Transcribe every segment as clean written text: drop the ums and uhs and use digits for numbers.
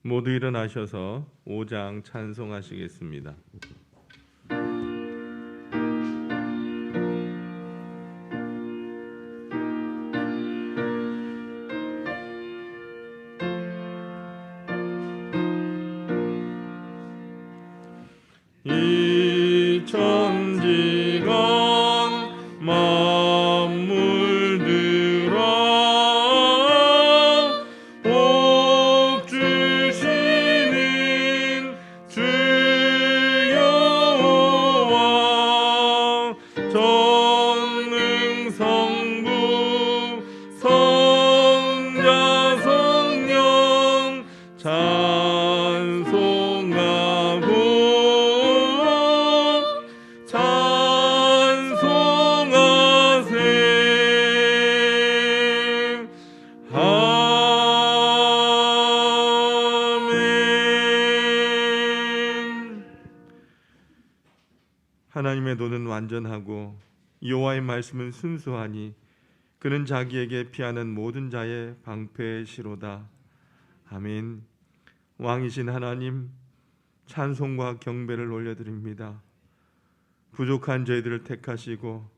모두 일어나셔서 5장 찬송하시겠습니다. 이 천지가 만물들아 복 주시는 주 여호와 전능 성부 성자 성령 찬송하세. 아멘. 하나님의 도는 완전하고 여호와의 말씀은 순수하니 그는 자기에게 피하는 모든 자의 방패시로다. 아멘. 왕이신 하나님, 찬송과 경배를 올려드립니다. 부족한 저희들을 택하시고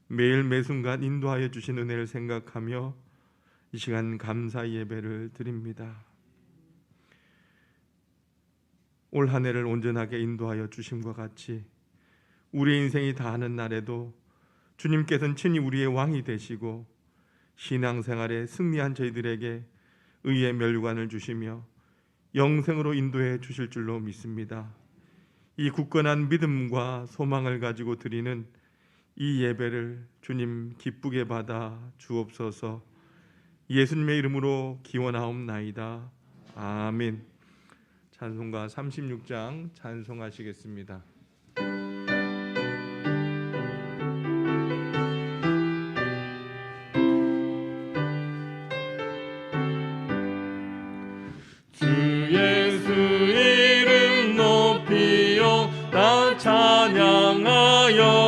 매일 매순간 인도하여 주신 은혜를 생각하며 이 시간 감사 예배를 드립니다. 올 한 해를 온전하게 인도하여 주심과 같이 우리의 인생이 다하는 날에도 주님께서는 친히 우리의 왕이 되시고 신앙생활에 승리한 저희들에게 의의 멸관을 주시며 영생으로 인도해 주실 줄로 믿습니다. 이 굳건한 믿음과 소망을 가지고 드리는 이 예배를 주님 기쁘게 받아 주옵소서. 예수님의 이름으로 기원하옵나이다. 아멘. 찬송가 36장 찬송하시겠습니다.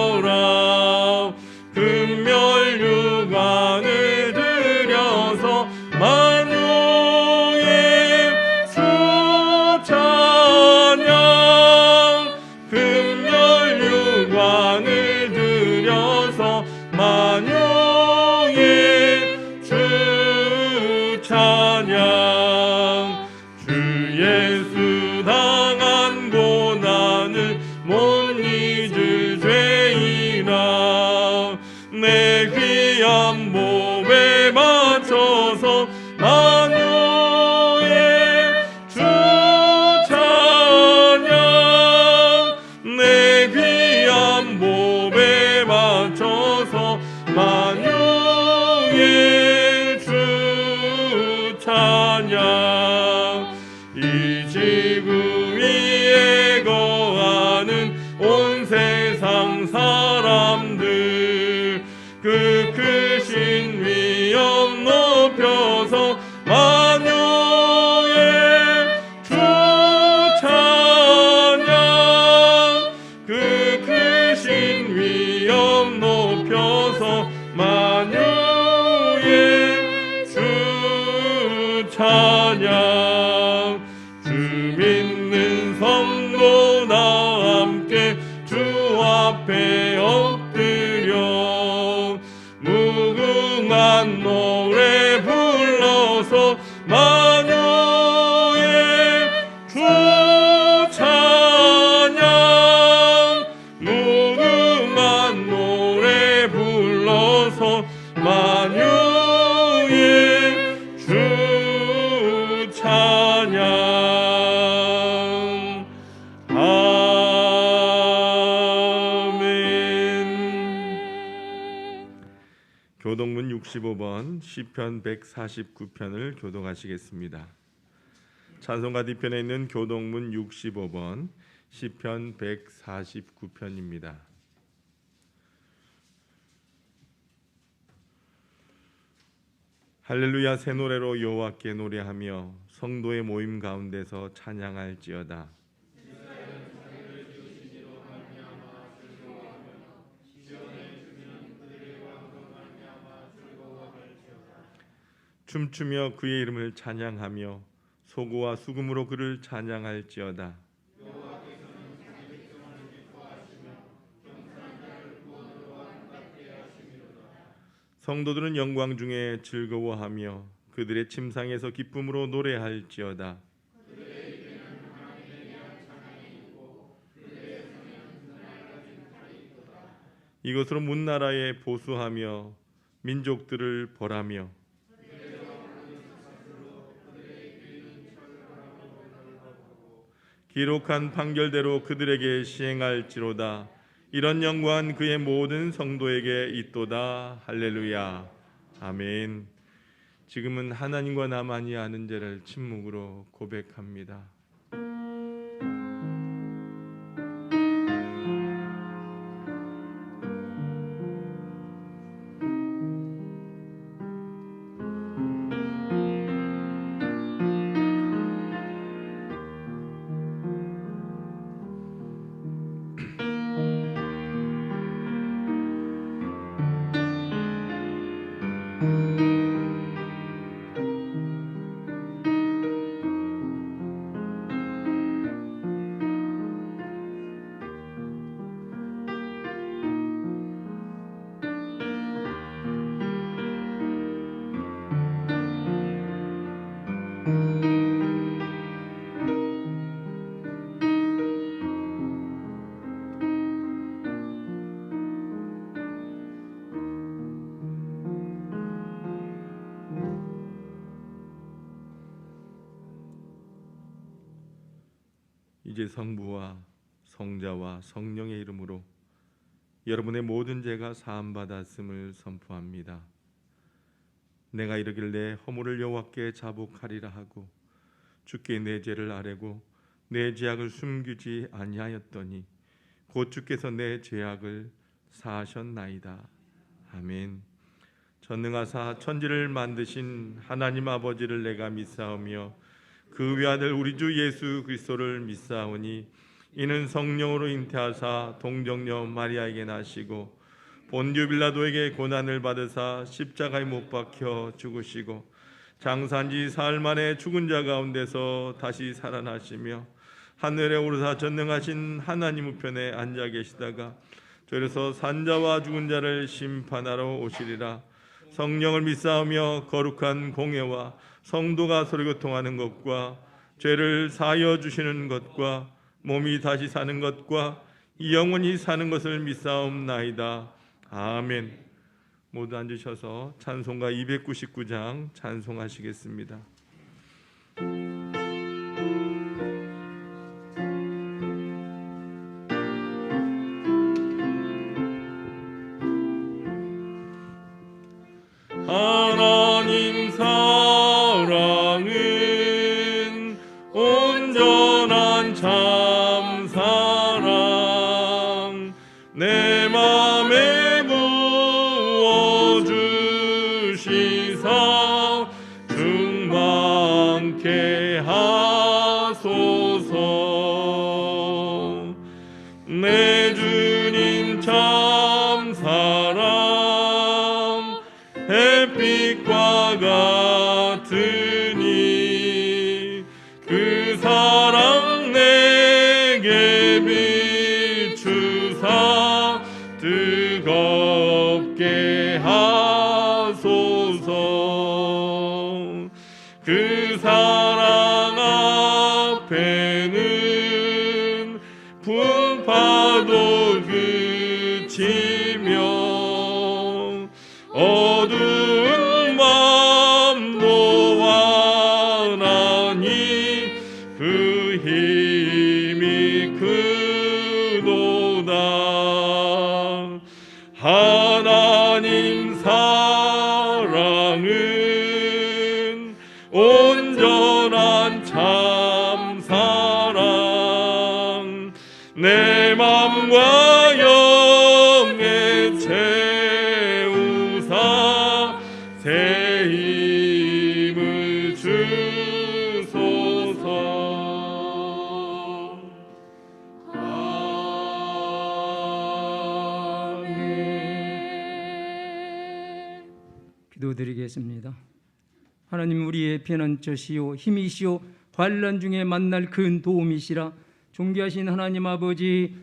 찬양하여라. 금멸유관을 들여서 만유의 주 찬양. 금멸유관을 들여서 만유의 주 찬양. 주 예수 당한 고난을 못 잊을 죄이나 내 귀한 몸에 맞춰서 만유의 주 찬양. 내 귀한 몸에 맞춰서 만유의 주 찬양. 이 지구 위에 거하는 온 세상 사람들 그 크신 위엄 높여서 만유의 주 찬양. 그 크신 위엄 높여서 만유의 주 찬양. 주 믿는 성도 나 함께 주 앞에 엎드려 무궁한 노래 불러서 만유의 주 찬양. 무궁한 노래 불러서 만유의 주 찬양. 교동문 65번 시편 149편을 교독하시겠습니다. 찬송가 뒤편에 있는 교동문 65번 시편 149편입니다. 할렐루야. 새 노래로 여호와께 노래하며 성도의 모임 가운데서 찬양할지어다. 춤추며 그의 이름을 찬양하며 소고와 수금으로 그를 찬양할지어다. 성도들은 영광 중에 즐거워하며 그들의 침상에서 기쁨으로 노래할지어다. 이것으로 문나라에 보수하며 민족들을 벌하며 기록한 판결대로 그들에게 시행할지로다. 이런 영광은 그의 모든 성도에게 있도다. 할렐루야. 아멘. 지금은 하나님과 나만이 아는 죄를 침묵으로 고백합니다. 이제 성부와 성자와 성령의 이름으로 여러분의 모든 죄가 사함받았음을 선포합니다. 내가 이르길 내 허물을 여호와께 자복하리라 하고 주께 내 죄를 아뢰고 내 죄악을 숨기지 아니하였더니 곧 주께서 내 죄악을 사하셨나이다. 아멘. 전능하사 천지를 만드신 하나님 아버지를 내가 믿사오며 그 외아들 우리 주 예수 그리스도를 믿사오니 이는 성령으로 잉태하사 동정녀 마리아에게 나시고 본디오 빌라도에게 고난을 받으사 십자가에 못 박혀 죽으시고 장사한지 사흘 만에 죽은 자 가운데서 다시 살아나시며 하늘에 오르사 전능하신 하나님 우편에 앉아 계시다가 저리서 산자와 죽은 자를 심판하러 오시리라. 성령을 믿사오며 거룩한 공회와 성도가 서로 교통하는 것과 죄를 사하여 주시는 것과 몸이 다시 사는 것과 영원히 사는 것을 믿사옵나이다. 아멘. 모두 앉으셔서 찬송가 299장 찬송하시겠습니다. 하나님 사랑은 온전한 참 사랑 내 맘에 부어주시사 충만케 하소서. 내 주님 참 사랑 햇빛과 같으니 그 사랑 내게 비추사 뜨겁게 하소서. 그 사랑 앞에는 풍파도 그치며 어두운 맘도 완하니 그 힘이 크도다. 하나님 사랑은 온전한 참 사랑 내 맘과 영에 채우사 새 힘을 주소서. 기도드리겠습니다. 하나님, 우리의 피난처시요 힘이시요 환난 중에 만날 큰 도움이시라. 존귀하신 하나님 아버지,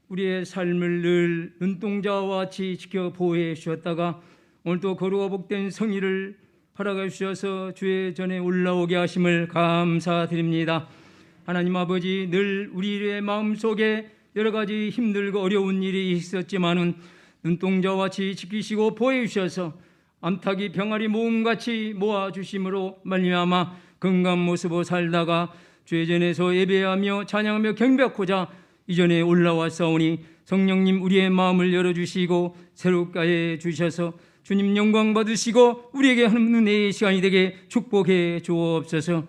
우리의 삶을 늘 눈동자와 같이 지켜 보호해 주셨다가 오늘도 거룩하고 복된 성의를 허락해 주셔서 주의 전에 올라오게 하심을 감사드립니다. 하나님 아버지, 늘 우리의 마음속에 여러 가지 힘들고 어려운 일이 있었지만은 눈동자와 같이 지키시고 보호해 주셔서 암탉이 병아리 모음같이 모아주심으로 말미암아 건강한 모습으로 살다가 주의 전에서 예배하며 찬양하며 경배하고자 이전에 올라왔사오니 성령님 우리의 마음을 열어주시고 새롭게 해 주셔서 주님 영광 받으시고 우리에게 하는 은혜의 시간이 되게 축복해 주옵소서.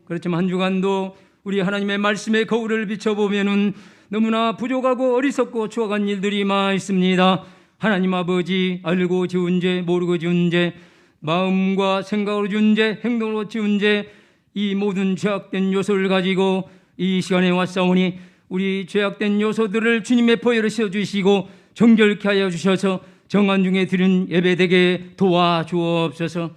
그렇지만 한 주간도 우리 하나님의 말씀의 거울을 비춰보면은 너무나 부족하고 어리석고 추악한 일들이 많습니다. 하나님 아버지, 알고 지은 죄, 모르고 지은 죄, 마음과 생각으로 지은 죄, 행동으로 지은 죄, 이 모든 죄악된 요소를 가지고 이 시간에 왔사오니 우리 죄악된 요소들을 주님의 보혈을 씌워주시고 정결케 하여 주셔서 정한 중에 드린 예배되게 도와주옵소서.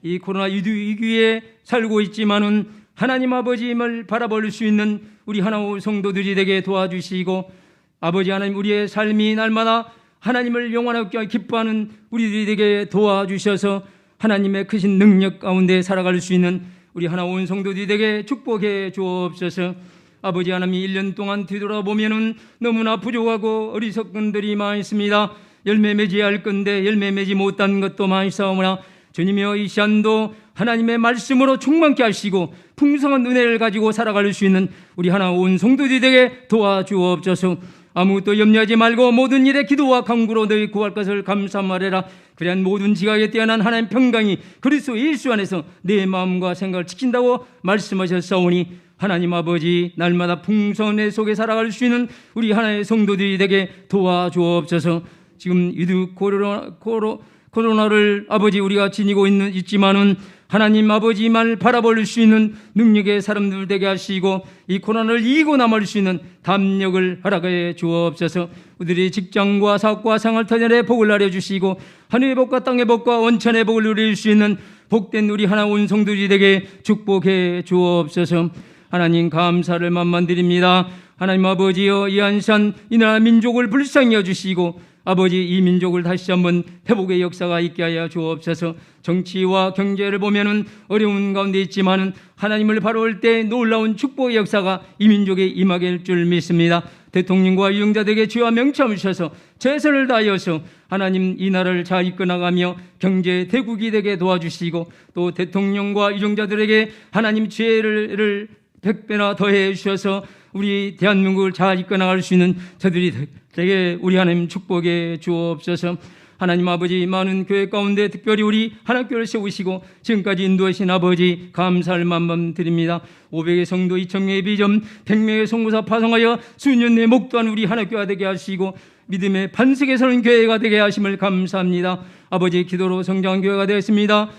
이 코로나 위기에 살고 있지만은 하나님 아버지를 바라볼 수 있는 우리 하나님 성도들이 되게 도와주시고 아버지 하나님 우리의 삶이 날마다 하나님을 영원하게 기뻐하는 우리들이 되게 도와주셔서 하나님의 크신 능력 가운데 살아갈 수 있는 우리 하나님 성도들이 되게 축복해 주옵소서. 아버지 하나님 1년 동안 뒤돌아보면은 너무나 부족하고 어리석은 들이 많습니다. 열매 맺어야 할 건데 열매 맺지 못한 것도 많사오나 주님이여 이 시간도 하나님의 말씀으로 충만케 하시고 풍성한 은혜를 가지고 살아갈 수 있는 우리 하나 온 성도들이 되게 도와주옵소서. 아무것도 염려하지 말고 모든 일에 기도와 간구로 너희 구할 것을 감사하라. 그러한 모든 지각에 뛰어난 하나님 평강이 그리스도 예수 안에서 내 마음과 생각을 지킨다고 말씀하셨사오니 하나님 아버지 날마다 풍성한 내 속에 살아갈 수 있는 우리 하나의 성도들이 되게 도와주옵소서. 지금 위드 코로나를 아버지 우리가 지니고 있지만은 하나님 아버지만 바라볼 수 있는 능력의 사람들 되게 하시고 이 코로나를 이기고 남을 수 있는 담력을 허락해 주옵소서. 우리들의 직장과 사업과 생활 터전에 복을 내려주시고 하늘의 복과 땅의 복과 원천의 복을 누릴 수 있는 복된 우리 하나 온 성도들이 되게 축복해 주옵소서. 하나님 감사를 만만드립니다. 하나님 아버지여 이 한산 이 나라 민족을 불쌍히 여주시고 아버지 이 민족을 다시 한번 회복의 역사가 있게 하여 주옵소서. 정치와 경제를 보면은 어려운 가운데 있지만은 하나님을 바라볼 때 놀라운 축복의 역사가 이 민족에 임하게 할 줄 믿습니다. 대통령과 유영자들에게 주와 명참을 주셔서 최선을 다하여서 하나님 이 나라를 잘 이끌어나가며 경제 대국이 되게 도와주시고 또 대통령과 유영자들에게 하나님 지혜를 100배나 더해 주셔서 우리 대한민국을 잘 이끌어나갈 수 있는 저들이 되게 우리 하나님 축복해 주옵소서. 하나님 아버지 많은 교회 가운데 특별히 우리 하나교회를 세우시고 지금까지 인도하신 아버지 감사를 만만드립니다. 500의 성도 2,000명의 비전 100명의 성도사 파송하여 수년 내에 목도한 우리 하나교회가 되게 하시고 믿음의 반석에 서는 교회가 되게 하심을 감사합니다. 아버지 기도로 성장한 교회가 되었습니다.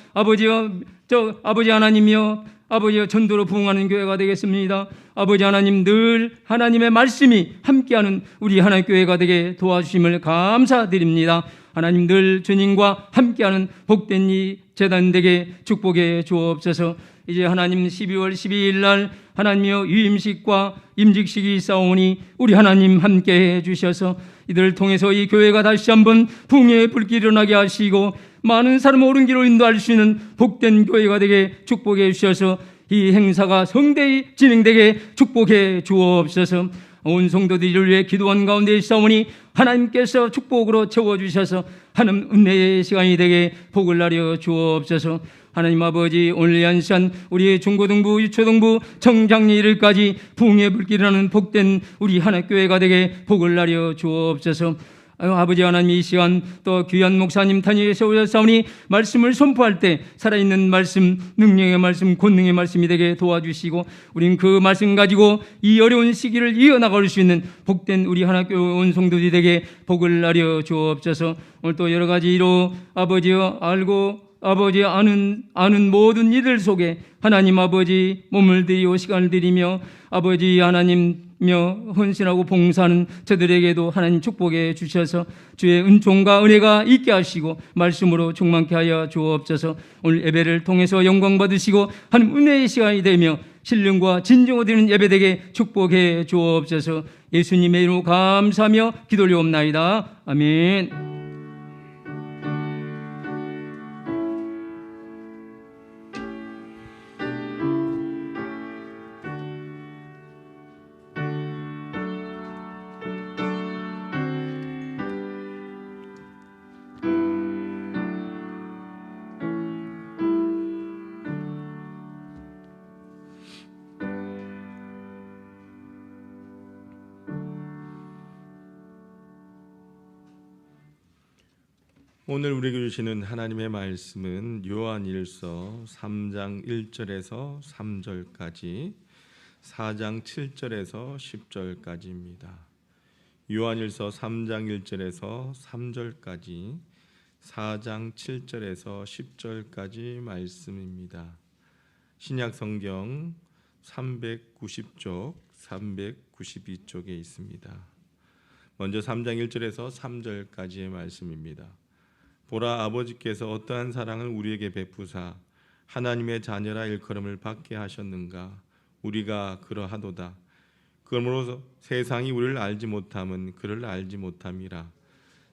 아버지 하나님이여 아버지여 전도로 부흥하는 교회가 되겠습니다. 아버지 하나님 늘 하나님의 말씀이 함께하는 우리 하나님 교회가 되게 도와주심을 감사드립니다. 하나님 늘 주님과 함께하는 복된 이 재단 되게 축복해 주옵소서. 이제 하나님 12월 12일 날 하나님이여 유임식과 임직식이 있사오니 우리 하나님 함께해 주셔서 이들을 통해서 이 교회가 다시 한번 부흥의 불길이 일어나게 하시고 많은 사람을 옳은 길로 인도할 수 있는 복된 교회가 되게 축복해 주셔서 이 행사가 성대히 진행되게 축복해 주옵소서. 온 성도들을 위해 기도한 가운데 있사오니 하나님께서 축복으로 채워주셔서 하나님 은혜의 시간이 되게 복을 나려 주옵소서. 하나님 아버지 오늘 이 시간 우리의 중고등부 유초등부 청장리 일까지 부흥의 불길이라는 복된 우리 하나교회가 되게 복을 나려 주옵소서. 아버지 하나님 이 시간 또 귀한 목사님 단위에 세우셨사오니 말씀을 선포할 때 살아있는 말씀 능력의 말씀 권능의 말씀이 되게 도와주시고 우린 그 말씀 가지고 이 어려운 시기를 이어나갈 수 있는 복된 우리 하나교회 온 성도들이 되게 복을 나려 주옵소서. 오늘 또 여러 가지로 아버지여 알고 아버지 아는 모든 이들 속에 하나님 아버지 몸을 들이고 시간을 들이며 아버지 하나님며 헌신하고 봉사하는 저들에게도 하나님 축복해 주셔서 주의 은총과 은혜가 있게 하시고 말씀으로 충만케 하여 주옵소서. 오늘 예배를 통해서 영광 받으시고 하나님 은혜의 시간이 되며 신령과 진정 얻는 예배되게 축복해 주옵소서. 예수님의 이름으로 감사하며 기도 올리옵나이다. 아멘. 오늘 우리에게 주시는 하나님의 말씀은 요한일서 3장 1절에서 3절까지 4장 7절에서 10절까지입니다. 요한일서 3장 1절에서 3절까지 4장 7절에서 10절까지 말씀입니다. 신약성경 390쪽, 392쪽에 있습니다. 먼저 3장 1절에서 3절까지의 말씀입니다. 보라, 아버지께서 어떠한 사랑을 우리에게 베푸사 하나님의 자녀라 일컬음을 받게 하셨는가. 우리가 그러하도다. 그러므로 세상이 우리를 알지 못함은 그를 알지 못함이라.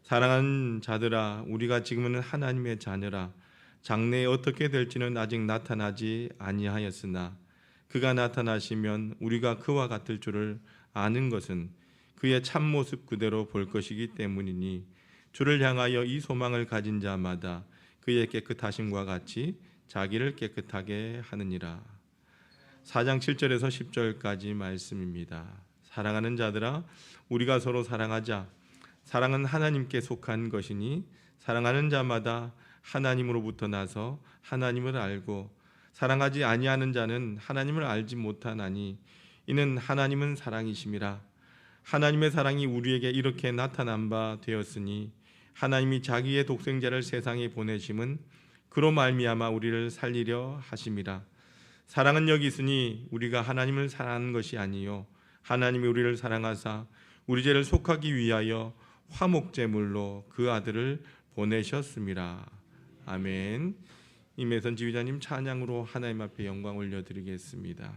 사랑하는 자들아, 우리가 지금은 하나님의 자녀라. 장래에 어떻게 될지는 아직 나타나지 아니하였으나 그가 나타나시면 우리가 그와 같을 줄을 아는 것은 그의 참모습 그대로 볼 것이기 때문이니 주를 향하여 이 소망을 가진 자마다 그의 깨끗하심과 같이 자기를 깨끗하게 하느니라. 4장 7절에서 10절까지 말씀입니다. 사랑하는 자들아, 우리가 서로 사랑하자. 사랑은 하나님께 속한 것이니 사랑하는 자마다 하나님으로부터 나서 하나님을 알고 사랑하지 아니하는 자는 하나님을 알지 못하나니 이는 하나님은 사랑이심이라. 하나님의 사랑이 우리에게 이렇게 나타난 바 되었으니 하나님이 자기의 독생자를 세상에 보내심은 그로 말미암아 우리를 살리려 하심이라. 사랑은 여기 있으니 우리가 하나님을 사랑하는 것이 아니요 하나님이 우리를 사랑하사 우리 죄를 속하기 위하여 화목제물로 그 아들을 보내셨음이라. 아멘. 임혜선 지휘자님 찬양으로 하나님 앞에 영광 올려드리겠습니다.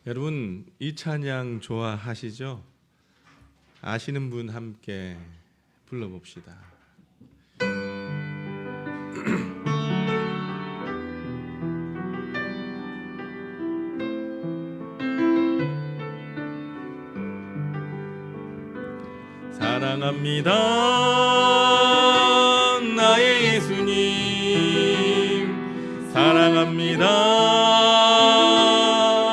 여러분 이 찬양 좋아하시죠? 아시는 분 함께 불러봅시다. 사랑합니다 나의 예수님, 사랑합니다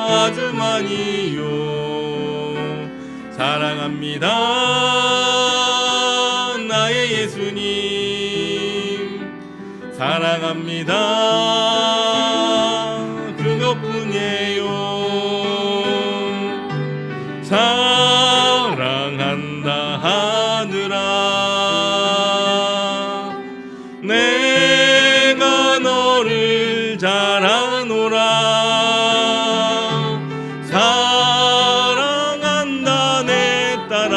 아주 많이요, 사랑합니다 나의 예수님, 사랑합니다 그것뿐이에요. 사랑한다 하느라 내가 너를 잘 아노라. 사랑한다 내 딸아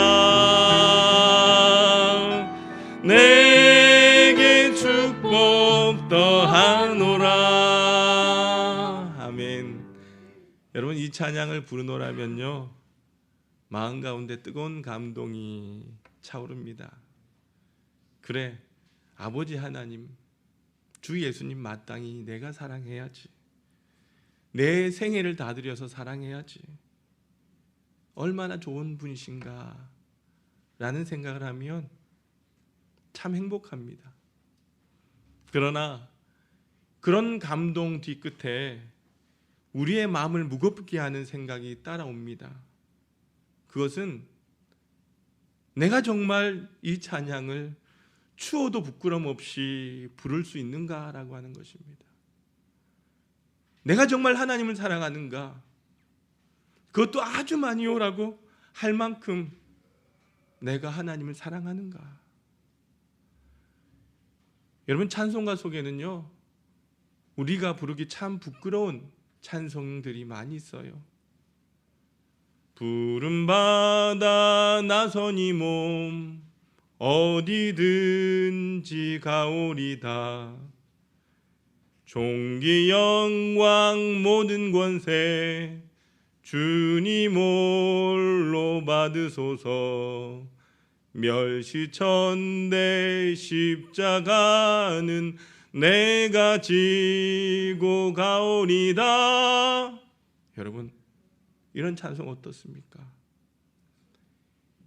내게 축복 더하노라. 아멘. 여러분 이 찬양을 부르노라면요 마음 가운데 뜨거운 감동이 차오릅니다. 그래, 아버지 하나님, 주 예수님 마땅히 내가 사랑해야지. 내 생애를 다 들여서 사랑해야지. 얼마나 좋은 분이신가 라는 생각을 하면 참 행복합니다. 그러나 그런 감동 뒤끝에 우리의 마음을 무겁게 하는 생각이 따라옵니다. 그것은 내가 정말 이 찬양을 추워도 부끄럼 없이 부를 수 있는가라고 하는 것입니다. 내가 정말 하나님을 사랑하는가, 그것도 아주 많이요라고 할 만큼 내가 하나님을 사랑하는가. 여러분 찬송가 속에는요 우리가 부르기 참 부끄러운 찬송들이 많이 있어요. 부름받아 나선 이 몸 어디든지 가오리다. 존귀 영광 모든 권세 주님 홀로 받으소서. 멸시천대 십자가는 내가 지고 가오리다. 여러분 이런 찬송 어떻습니까?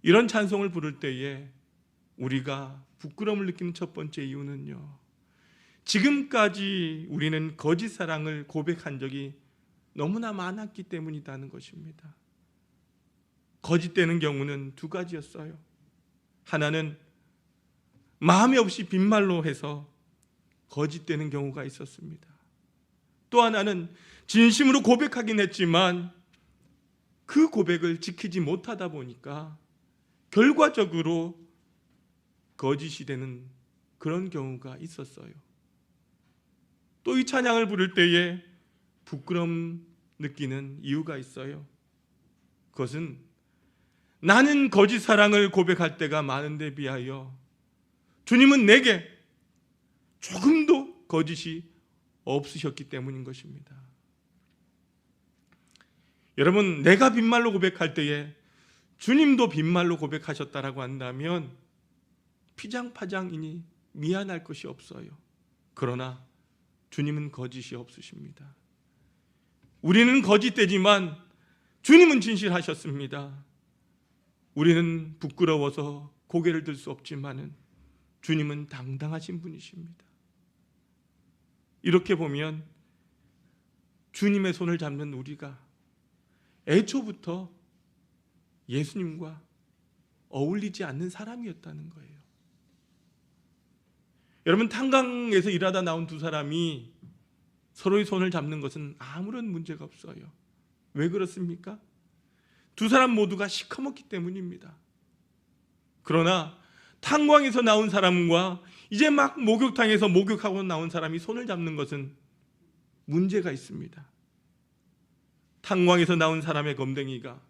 이런 찬송을 부를 때에 우리가 부끄러움을 느끼는 첫 번째 이유는요, 지금까지 우리는 거짓 사랑을 고백한 적이 너무나 많았기 때문이라는 것입니다. 거짓되는 경우는 두 가지였어요. 하나는 마음이 없이 빈말로 해서 거짓되는 경우가 있었습니다. 또 하나는 진심으로 고백하긴 했지만 그 고백을 지키지 못하다 보니까 결과적으로 거짓이 되는 그런 경우가 있었어요. 또 이 찬양을 부를 때에 부끄러움 느끼는 이유가 있어요. 그것은 나는 거짓 사랑을 고백할 때가 많은데 비하여 주님은 내게 조금도 거짓이 없으셨기 때문인 것입니다. 여러분 내가 빈말로 고백할 때에 주님도 빈말로 고백하셨다라고 한다면 피장파장이니 미안할 것이 없어요. 그러나 주님은 거짓이 없으십니다. 우리는 거짓되지만 주님은 진실하셨습니다. 우리는 부끄러워서 고개를 들 수 없지만은 주님은 당당하신 분이십니다. 이렇게 보면 주님의 손을 잡는 우리가 애초부터 예수님과 어울리지 않는 사람이었다는 거예요. 여러분 탄광에서 일하다 나온 두 사람이 서로의 손을 잡는 것은 아무런 문제가 없어요. 왜 그렇습니까? 두 사람 모두가 시커멓기 때문입니다. 그러나 탄광에서 나온 사람과 이제 막 목욕탕에서 목욕하고 나온 사람이 손을 잡는 것은 문제가 있습니다. 탄광에서 나온 사람의 검댕이가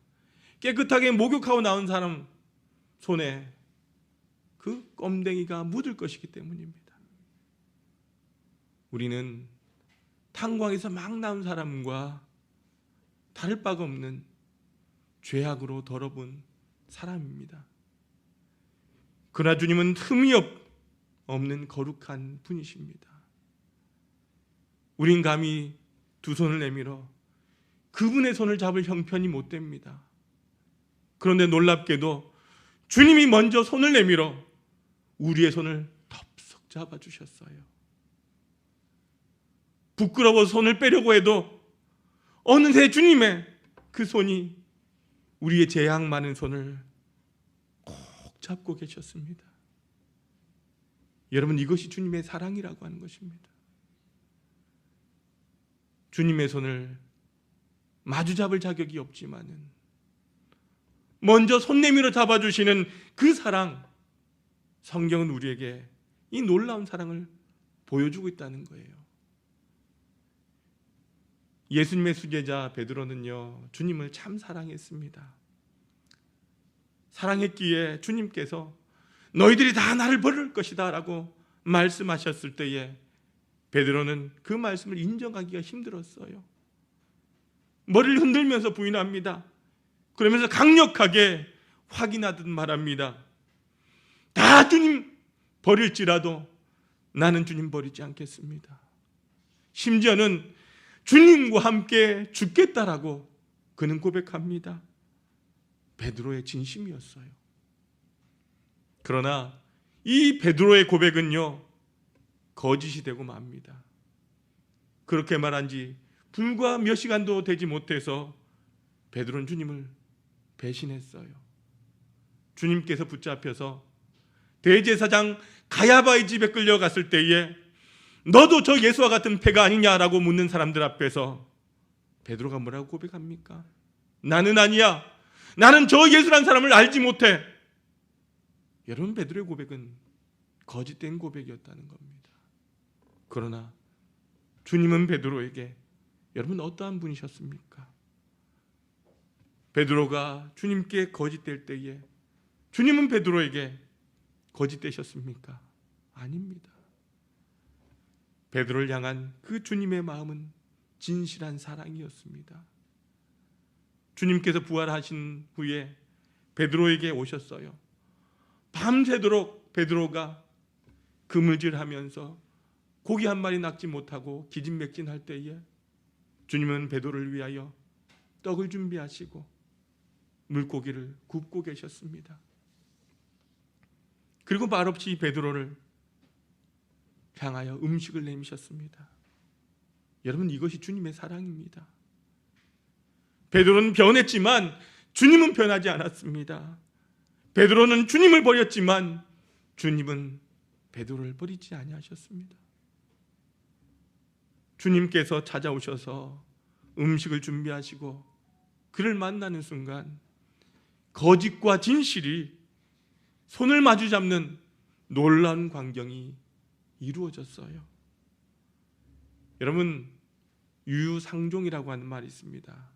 깨끗하게 목욕하고 나온 사람 손에 그 껌댕이가 묻을 것이기 때문입니다. 우리는 탄광에서 막 나온 사람과 다를 바가 없는 죄악으로 더러운 사람입니다. 그러나 주님은 흠이 없는 거룩한 분이십니다. 우린 감히 두 손을 내밀어 그분의 손을 잡을 형편이 못 됩니다. 그런데 놀랍게도 주님이 먼저 손을 내밀어 우리의 손을 덥석 잡아주셨어요. 부끄러워 손을 빼려고 해도 어느새 주님의 그 손이 우리의 재앙 많은 손을 꼭 잡고 계셨습니다. 여러분, 이것이 주님의 사랑이라고 하는 것입니다. 주님의 손을 마주 잡을 자격이 없지만은 먼저 손 내밀어 잡아주시는 그 사랑, 성경은 우리에게 이 놀라운 사랑을 보여주고 있다는 거예요. 예수님의 수제자 베드로는요, 주님을 참 사랑했습니다. 사랑했기에 주님께서 너희들이 다 나를 버릴 것이다 라고 말씀하셨을 때에 베드로는 그 말씀을 인정하기가 힘들었어요. 머리를 흔들면서 부인합니다. 그러면서 강력하게 확인하듯 말합니다. 다 주님 버릴지라도 나는 주님 버리지 않겠습니다. 심지어는 주님과 함께 죽겠다라고 그는 고백합니다. 베드로의 진심이었어요. 그러나 이 베드로의 고백은요, 거짓이 되고 맙니다. 그렇게 말한 지 불과 몇 시간도 되지 못해서 베드로는 주님을 배신했어요. 주님께서 붙잡혀서 대제사장 가야바의 집에 끌려갔을 때에 너도 저 예수와 같은 패가 아니냐라고 묻는 사람들 앞에서 베드로가 뭐라고 고백합니까? 나는 아니야. 나는 저 예수란 사람을 알지 못해. 여러분, 베드로의 고백은 거짓된 고백이었다는 겁니다. 그러나 주님은 베드로에게 여러분 어떠한 분이셨습니까? 베드로가 주님께 거짓될 때에 주님은 베드로에게 거짓되셨습니까? 아닙니다. 베드로를 향한 그 주님의 마음은 진실한 사랑이었습니다. 주님께서 부활하신 후에 베드로에게 오셨어요. 밤새도록 베드로가 그물질하면서 고기 한 마리 낚지 못하고 기진맥진할 때에 주님은 베드로를 위하여 떡을 준비하시고 물고기를 굽고 계셨습니다. 그리고 말없이 베드로를 향하여 음식을 내미셨습니다. 여러분, 이것이 주님의 사랑입니다. 베드로는 변했지만 주님은 변하지 않았습니다. 베드로는 주님을 버렸지만 주님은 베드로를 버리지 아니하셨습니다. 주님께서 찾아오셔서 음식을 준비하시고 그를 만나는 순간 거짓과 진실이 손을 마주 잡는 놀라운 광경이 이루어졌어요. 여러분, 유유상종이라고 하는 말이 있습니다.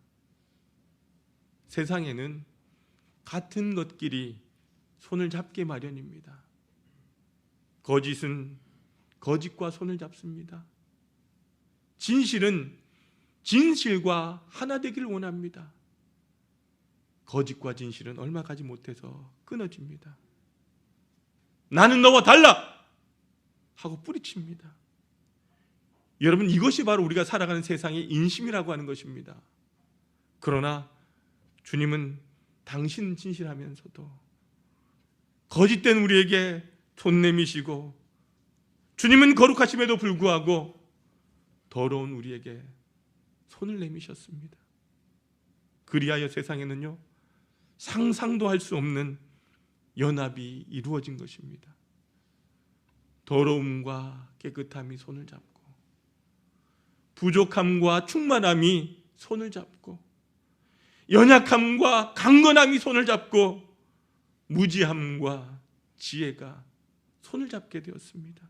세상에는 같은 것끼리 손을 잡게 마련입니다. 거짓은 거짓과 손을 잡습니다. 진실은 진실과 하나 되기를 원합니다. 거짓과 진실은 얼마 가지 못해서 끊어집니다. 나는 너와 달라! 하고 뿌리칩니다. 여러분, 이것이 바로 우리가 살아가는 세상의 인심이라고 하는 것입니다. 그러나 주님은 당신은 진실하면서도 거짓된 우리에게 손 내미시고, 주님은 거룩하심에도 불구하고 더러운 우리에게 손을 내미셨습니다. 그리하여 세상에는요, 상상도 할 수 없는 연합이 이루어진 것입니다. 더러움과 깨끗함이 손을 잡고, 부족함과 충만함이 손을 잡고, 연약함과 강건함이 손을 잡고, 무지함과 지혜가 손을 잡게 되었습니다.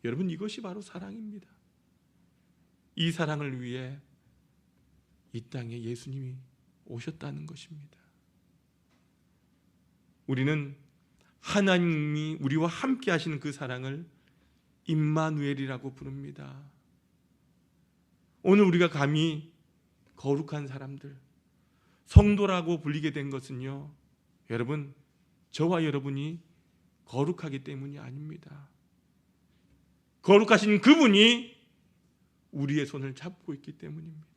여러분, 이것이 바로 사랑입니다. 이 사랑을 위해 이 땅에 예수님이 오셨다는 것입니다. 우리는 하나님이 우리와 함께 하시는 그 사랑을 임마누엘이라고 부릅니다. 오늘 우리가 감히 거룩한 사람들, 성도라고 불리게 된 것은요, 여러분, 저와 여러분이 거룩하기 때문이 아닙니다. 거룩하신 그분이 우리의 손을 잡고 있기 때문입니다.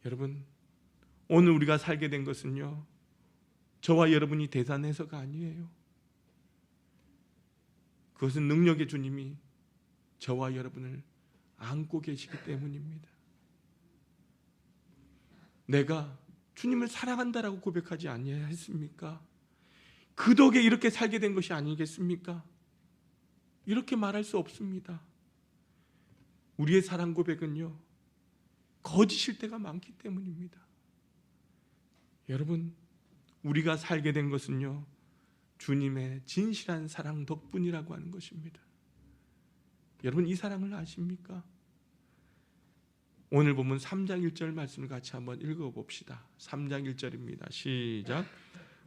여러분, 오늘 우리가 살게 된 것은요, 저와 여러분이 대단해서가 아니에요. 그것은 능력의 주님이 저와 여러분을 안고 계시기 때문입니다. 내가 주님을 사랑한다라고 고백하지 아니했습니까? 그 덕에 이렇게 살게 된 것이 아니겠습니까? 이렇게 말할 수 없습니다. 우리의 사랑 고백은요, 거짓일 때가 많기 때문입니다. 여러분, 우리가 살게 된 것은요, 주님의 진실한 사랑 덕분이라고 하는 것입니다. 여러분, 이 사랑을 아십니까? 오늘 보면 3장 1절 말씀을 같이 한번 읽어봅시다. 3장 1절입니다. 시작.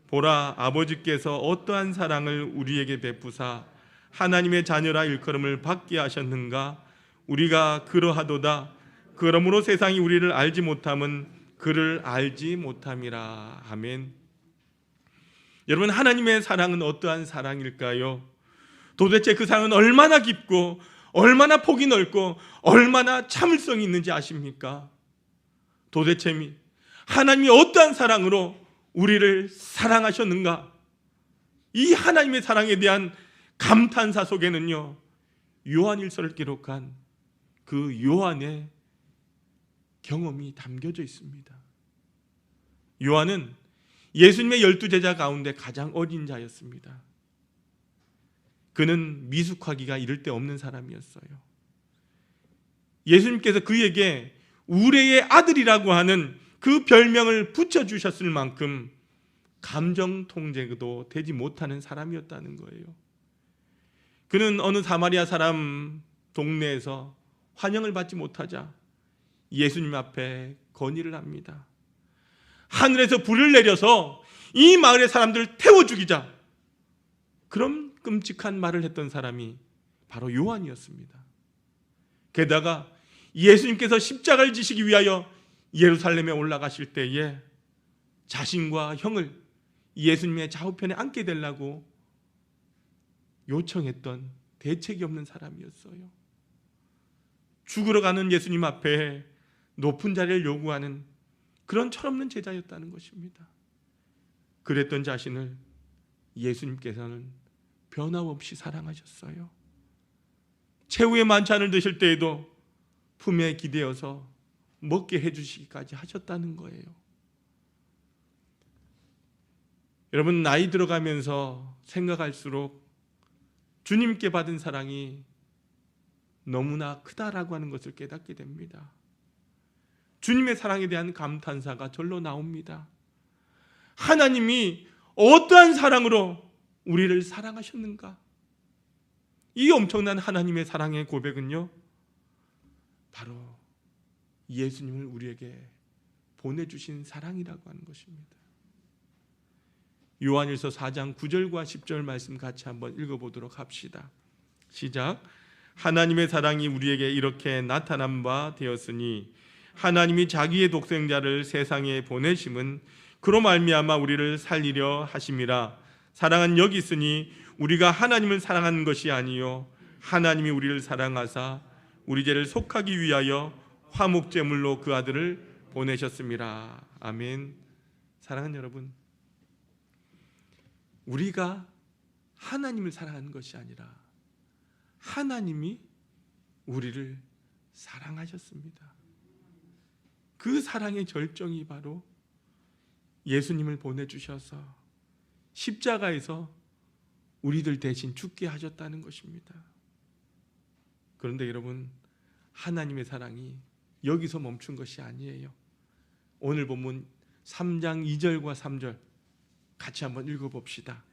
보라, 아버지께서 어떠한 사랑을 우리에게 베푸사 하나님의 자녀라 일컬음을 받게 하셨는가? 우리가 그러하도다. 그러므로 세상이 우리를 알지 못함은 그를 알지 못함이라. 아멘. 여러분, 하나님의 사랑은 어떠한 사랑일까요? 도대체 그 사랑은 얼마나 깊고 얼마나 폭이 넓고 얼마나 참을성이 있는지 아십니까? 도대체 하나님이 어떠한 사랑으로 우리를 사랑하셨는가? 이 하나님의 사랑에 대한 감탄사 속에는요, 요한일서를 기록한 그 요한의 경험이 담겨져 있습니다. 요한은 예수님의 12제자 가운데 가장 어린 자였습니다. 그는 미숙하기가 이를 데 없는 사람이었어요. 예수님께서 그에게 우레의 아들이라고 하는 그 별명을 붙여주셨을 만큼 감정 통제도 되지 못하는 사람이었다는 거예요. 그는 어느 사마리아 사람 동네에서 환영을 받지 못하자 예수님 앞에 건의를 합니다. 하늘에서 불을 내려서 이 마을의 사람들을 태워 죽이자. 그런 끔찍한 말을 했던 사람이 바로 요한이었습니다. 게다가 예수님께서 십자가를 지시기 위하여 예루살렘에 올라가실 때에 자신과 형을 예수님의 좌우편에 앉게 되려고 요청했던 대책이 없는 사람이었어요. 죽으러 가는 예수님 앞에 높은 자리를 요구하는 그런 철없는 제자였다는 것입니다. 그랬던 자신을 예수님께서는 변함없이 사랑하셨어요. 최후의 만찬을 드실 때에도 품에 기대어서 먹게 해주시기까지 하셨다는 거예요. 여러분, 나이 들어가면서 생각할수록 주님께 받은 사랑이 너무나 크다라고 하는 것을 깨닫게 됩니다. 주님의 사랑에 대한 감탄사가 절로 나옵니다. 하나님이 어떠한 사랑으로 우리를 사랑하셨는가? 이 엄청난 하나님의 사랑의 고백은요, 바로 예수님을 우리에게 보내주신 사랑이라고 하는 것입니다. 요한일서 4장 9절과 10절 말씀 같이 한번 읽어보도록 합시다. 시작. 하나님의 사랑이 우리에게 이렇게 나타난 바 되었으니 하나님이 자기의 독생자를 세상에 보내심은 그로 말미암아 우리를 살리려 하심이라. 사랑은 여기 있으니 우리가 하나님을 사랑하는 것이 아니요 하나님이 우리를 사랑하사 우리 죄를 속하기 위하여 화목제물로 그 아들을 보내셨습니다. 아멘. 사랑하는 여러분, 우리가 하나님을 사랑하는 것이 아니라 하나님이 우리를 사랑하셨습니다. 그 사랑의 절정이 바로 예수님을 보내주셔서 십자가에서 우리들 대신 죽게 하셨다는 것입니다. 그런데 여러분, 하나님의 사랑이 여기서 멈춘 것이 아니에요. 오늘 본문 3장 2절과 3절 같이 한번 읽어봅시다.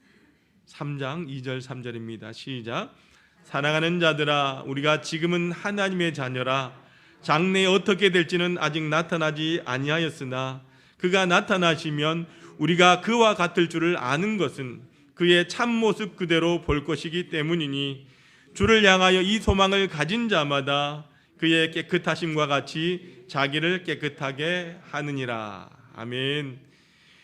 3장 2절 3절입니다. 시작. 사랑하는 자들아, 우리가 지금은 하나님의 자녀라. 장래에 어떻게 될지는 아직 나타나지 아니하였으나 그가 나타나시면 우리가 그와 같을 줄을 아는 것은 그의 참모습 그대로 볼 것이기 때문이니 주를 향하여 이 소망을 가진 자마다 그의 깨끗하심과 같이 자기를 깨끗하게 하느니라. 아멘.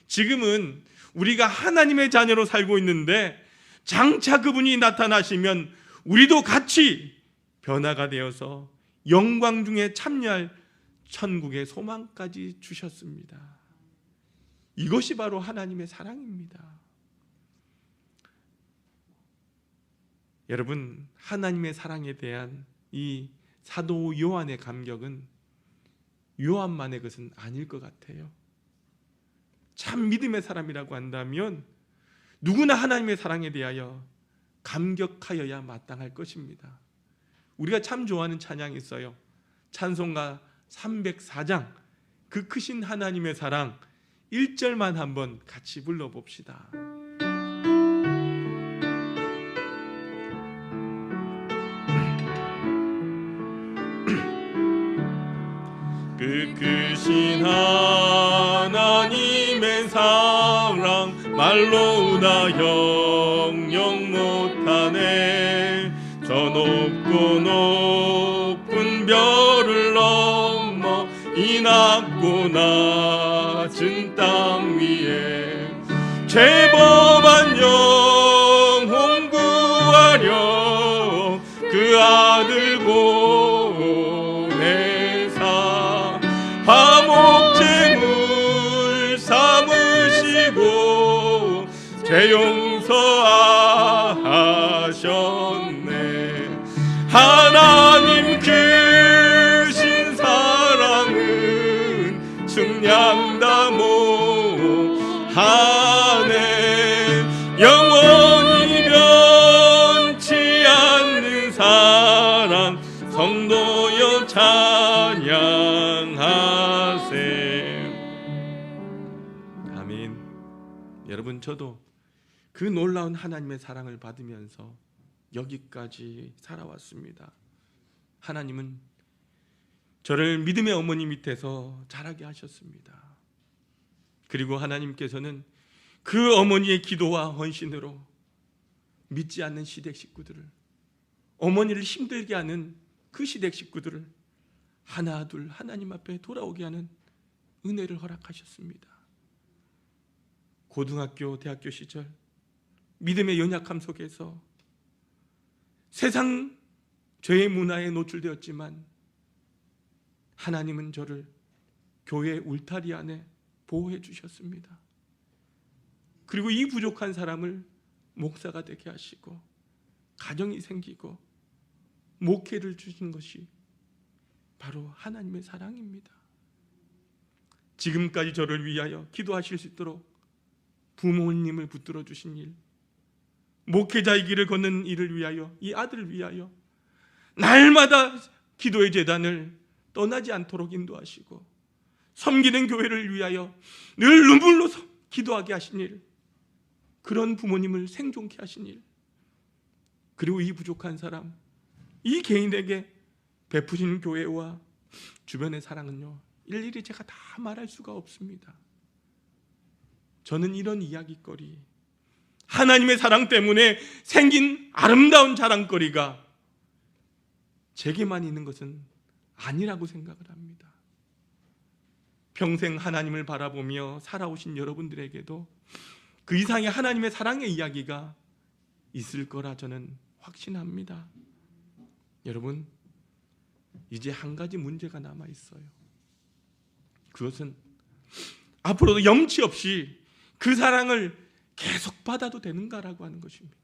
지금은 우리가 하나님의 자녀로 살고 있는데 장차 그분이 나타나시면 우리도 같이 변화가 되어서 영광 중에 참여할 천국의 소망까지 주셨습니다. 이것이 바로 하나님의 사랑입니다. 여러분, 하나님의 사랑에 대한 이 사도 요한의 감격은 요한만의 것은 아닐 것 같아요. 참 믿음의 사람이라고 한다면 누구나 하나님의 사랑에 대하여 감격하여야 마땅할 것입니다. 우리가 참 좋아하는 찬양이 있어요. 찬송가 304장, 그 크신 하나님의 사랑 1절만 한번 같이 불러봅시다. 그 크신 하나님의 사랑 말로 다 형용 못하네. 저 높고 높은 별을 넘어 이 낮고 낮은 땅 위에 죄범한 영혼 구하려 그 아들 보내사 화목제물 삼으시고 죄 용서하셨네. 하나님 크신 사랑은 측량다모하네. 영원히 변치 않는 사랑 성도여 찬양하세. 아멘. 여러분, 저도 그 놀라운 하나님의 사랑을 받으면서 여기까지 살아왔습니다. 하나님은 저를 믿음의 어머니 밑에서 자라게 하셨습니다. 그리고 하나님께서는 그 어머니의 기도와 헌신으로 믿지 않는 시댁 식구들을, 어머니를 힘들게 하는 그 시댁 식구들을 하나 둘 하나님 앞에 돌아오게 하는 은혜를 허락하셨습니다. 고등학교, 대학교 시절 믿음의 연약함 속에서 세상 죄의 문화에 노출되었지만 하나님은 저를 교회 울타리 안에 보호해 주셨습니다. 그리고 이 부족한 사람을 목사가 되게 하시고 가정이 생기고 목회를 주신 것이 바로 하나님의 사랑입니다. 지금까지 저를 위하여 기도하실 수 있도록 부모님을 붙들어 주신 일, 목회자의 길을 걷는 일을 위하여, 이 아들을 위하여 날마다 기도의 제단을 떠나지 않도록 인도하시고 섬기는 교회를 위하여 늘 눈물로 기도하게 하신 일, 그런 부모님을 생존케 하신 일, 그리고 이 부족한 사람, 이 개인에게 베푸신 교회와 주변의 사랑은요, 일일이 제가 다 말할 수가 없습니다. 저는 이런 이야기거리, 하나님의 사랑 때문에 생긴 아름다운 자랑거리가 제게만 있는 것은 아니라고 생각을 합니다. 평생 하나님을 바라보며 살아오신 여러분들에게도 그 이상의 하나님의 사랑의 이야기가 있을 거라 저는 확신합니다. 여러분, 이제 한 가지 문제가 남아 있어요. 그것은 앞으로도 염치 없이 그 사랑을 계속 받아도 되는가라고 하는 것입니다.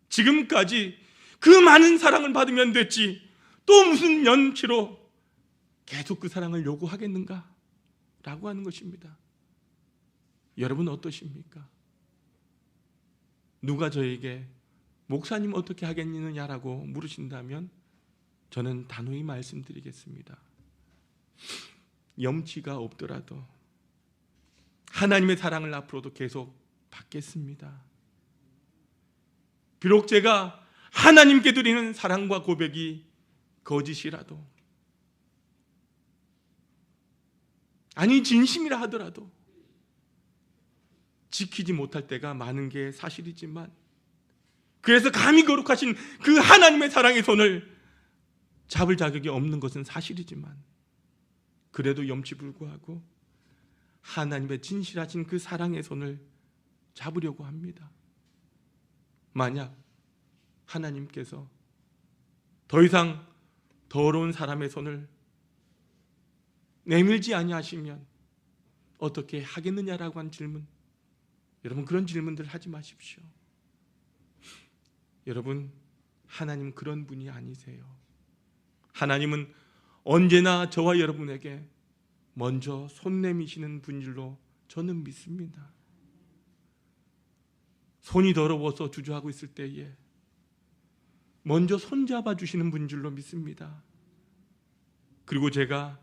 지금까지 그 많은 사랑을 받으면 됐지 또 무슨 염치로 계속 그 사랑을 요구하겠는가? 라고 하는 것입니다. 여러분 어떠십니까? 누가 저에게 목사님 어떻게 하겠느냐라고 물으신다면 저는 단호히 말씀드리겠습니다. 염치가 없더라도 하나님의 사랑을 앞으로도 계속 받겠습니다. 비록 제가 하나님께 드리는 사랑과 고백이 거짓이라도, 아니 진심이라 하더라도 지키지 못할 때가 많은 게 사실이지만, 그래서 감히 거룩하신 그 하나님의 사랑의 손을 잡을 자격이 없는 것은 사실이지만 그래도 염치불구하고 하나님의 진실하신 그 사랑의 손을 잡으려고 합니다. 만약 하나님께서 더 이상 더러운 사람의 손을 내밀지 아니하시면 어떻게 하겠느냐라고 한 질문, 여러분 그런 질문들 하지 마십시오. 여러분, 하나님 그런 분이 아니세요. 하나님은 언제나 저와 여러분에게 먼저 손 내미시는 분일로 저는 믿습니다. 손이 더러워서 주저하고 있을 때에 먼저 손잡아 주시는 분인 줄로 믿습니다. 그리고 제가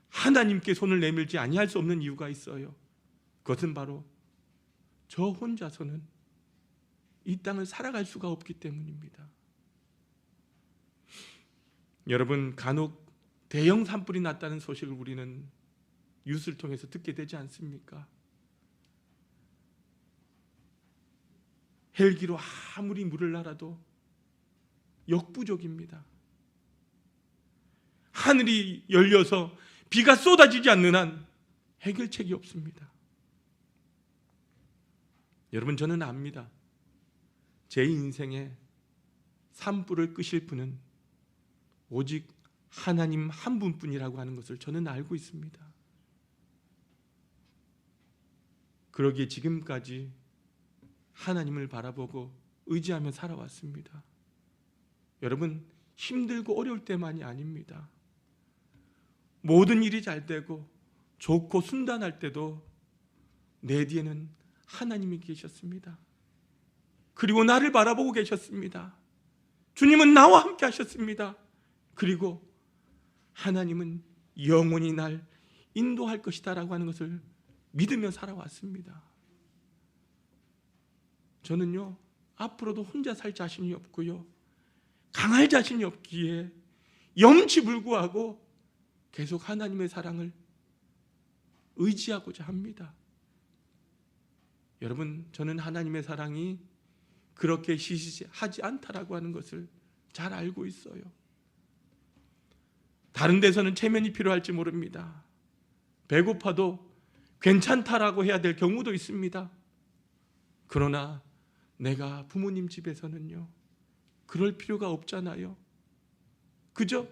하나님께 손을 내밀지 아니할 수 없는 이유가 있어요. 그것은 바로 저 혼자서는 이 땅을 살아갈 수가 없기 때문입니다. 여러분, 간혹 대형 산불이 났다는 소식을 우리는 뉴스를 통해서 듣게 되지 않습니까? 헬기로 아무리 물을 날아도 역부족입니다. 하늘이 열려서 비가 쏟아지지 않는 한 해결책이 없습니다. 여러분, 저는 압니다. 제 인생에 산불을 끄실 분은 오직 하나님 한 분뿐이라고 하는 것을 저는 알고 있습니다. 그러기에 지금까지 하나님을 바라보고 의지하며 살아왔습니다. 여러분, 힘들고 어려울 때만이 아닙니다. 모든 일이 잘 되고 좋고 순단할 때도 내 뒤에는 하나님이 계셨습니다. 그리고 나를 바라보고 계셨습니다. 주님은 나와 함께 하셨습니다. 그리고 하나님은 영원히 날 인도할 것이다 라고 하는 것을 믿으며 살아왔습니다. 저는요, 앞으로도 혼자 살 자신이 없고요, 강할 자신이 없기에 염치불구하고 계속 하나님의 사랑을 의지하고자 합니다. 여러분, 저는 하나님의 사랑이 그렇게 시시하지 않다라고 하는 것을 잘 알고 있어요. 다른 데서는 체면이 필요할지 모릅니다. 배고파도 괜찮다라고 해야 될 경우도 있습니다. 그러나 내가 부모님 집에서는요, 그럴 필요가 없잖아요. 그저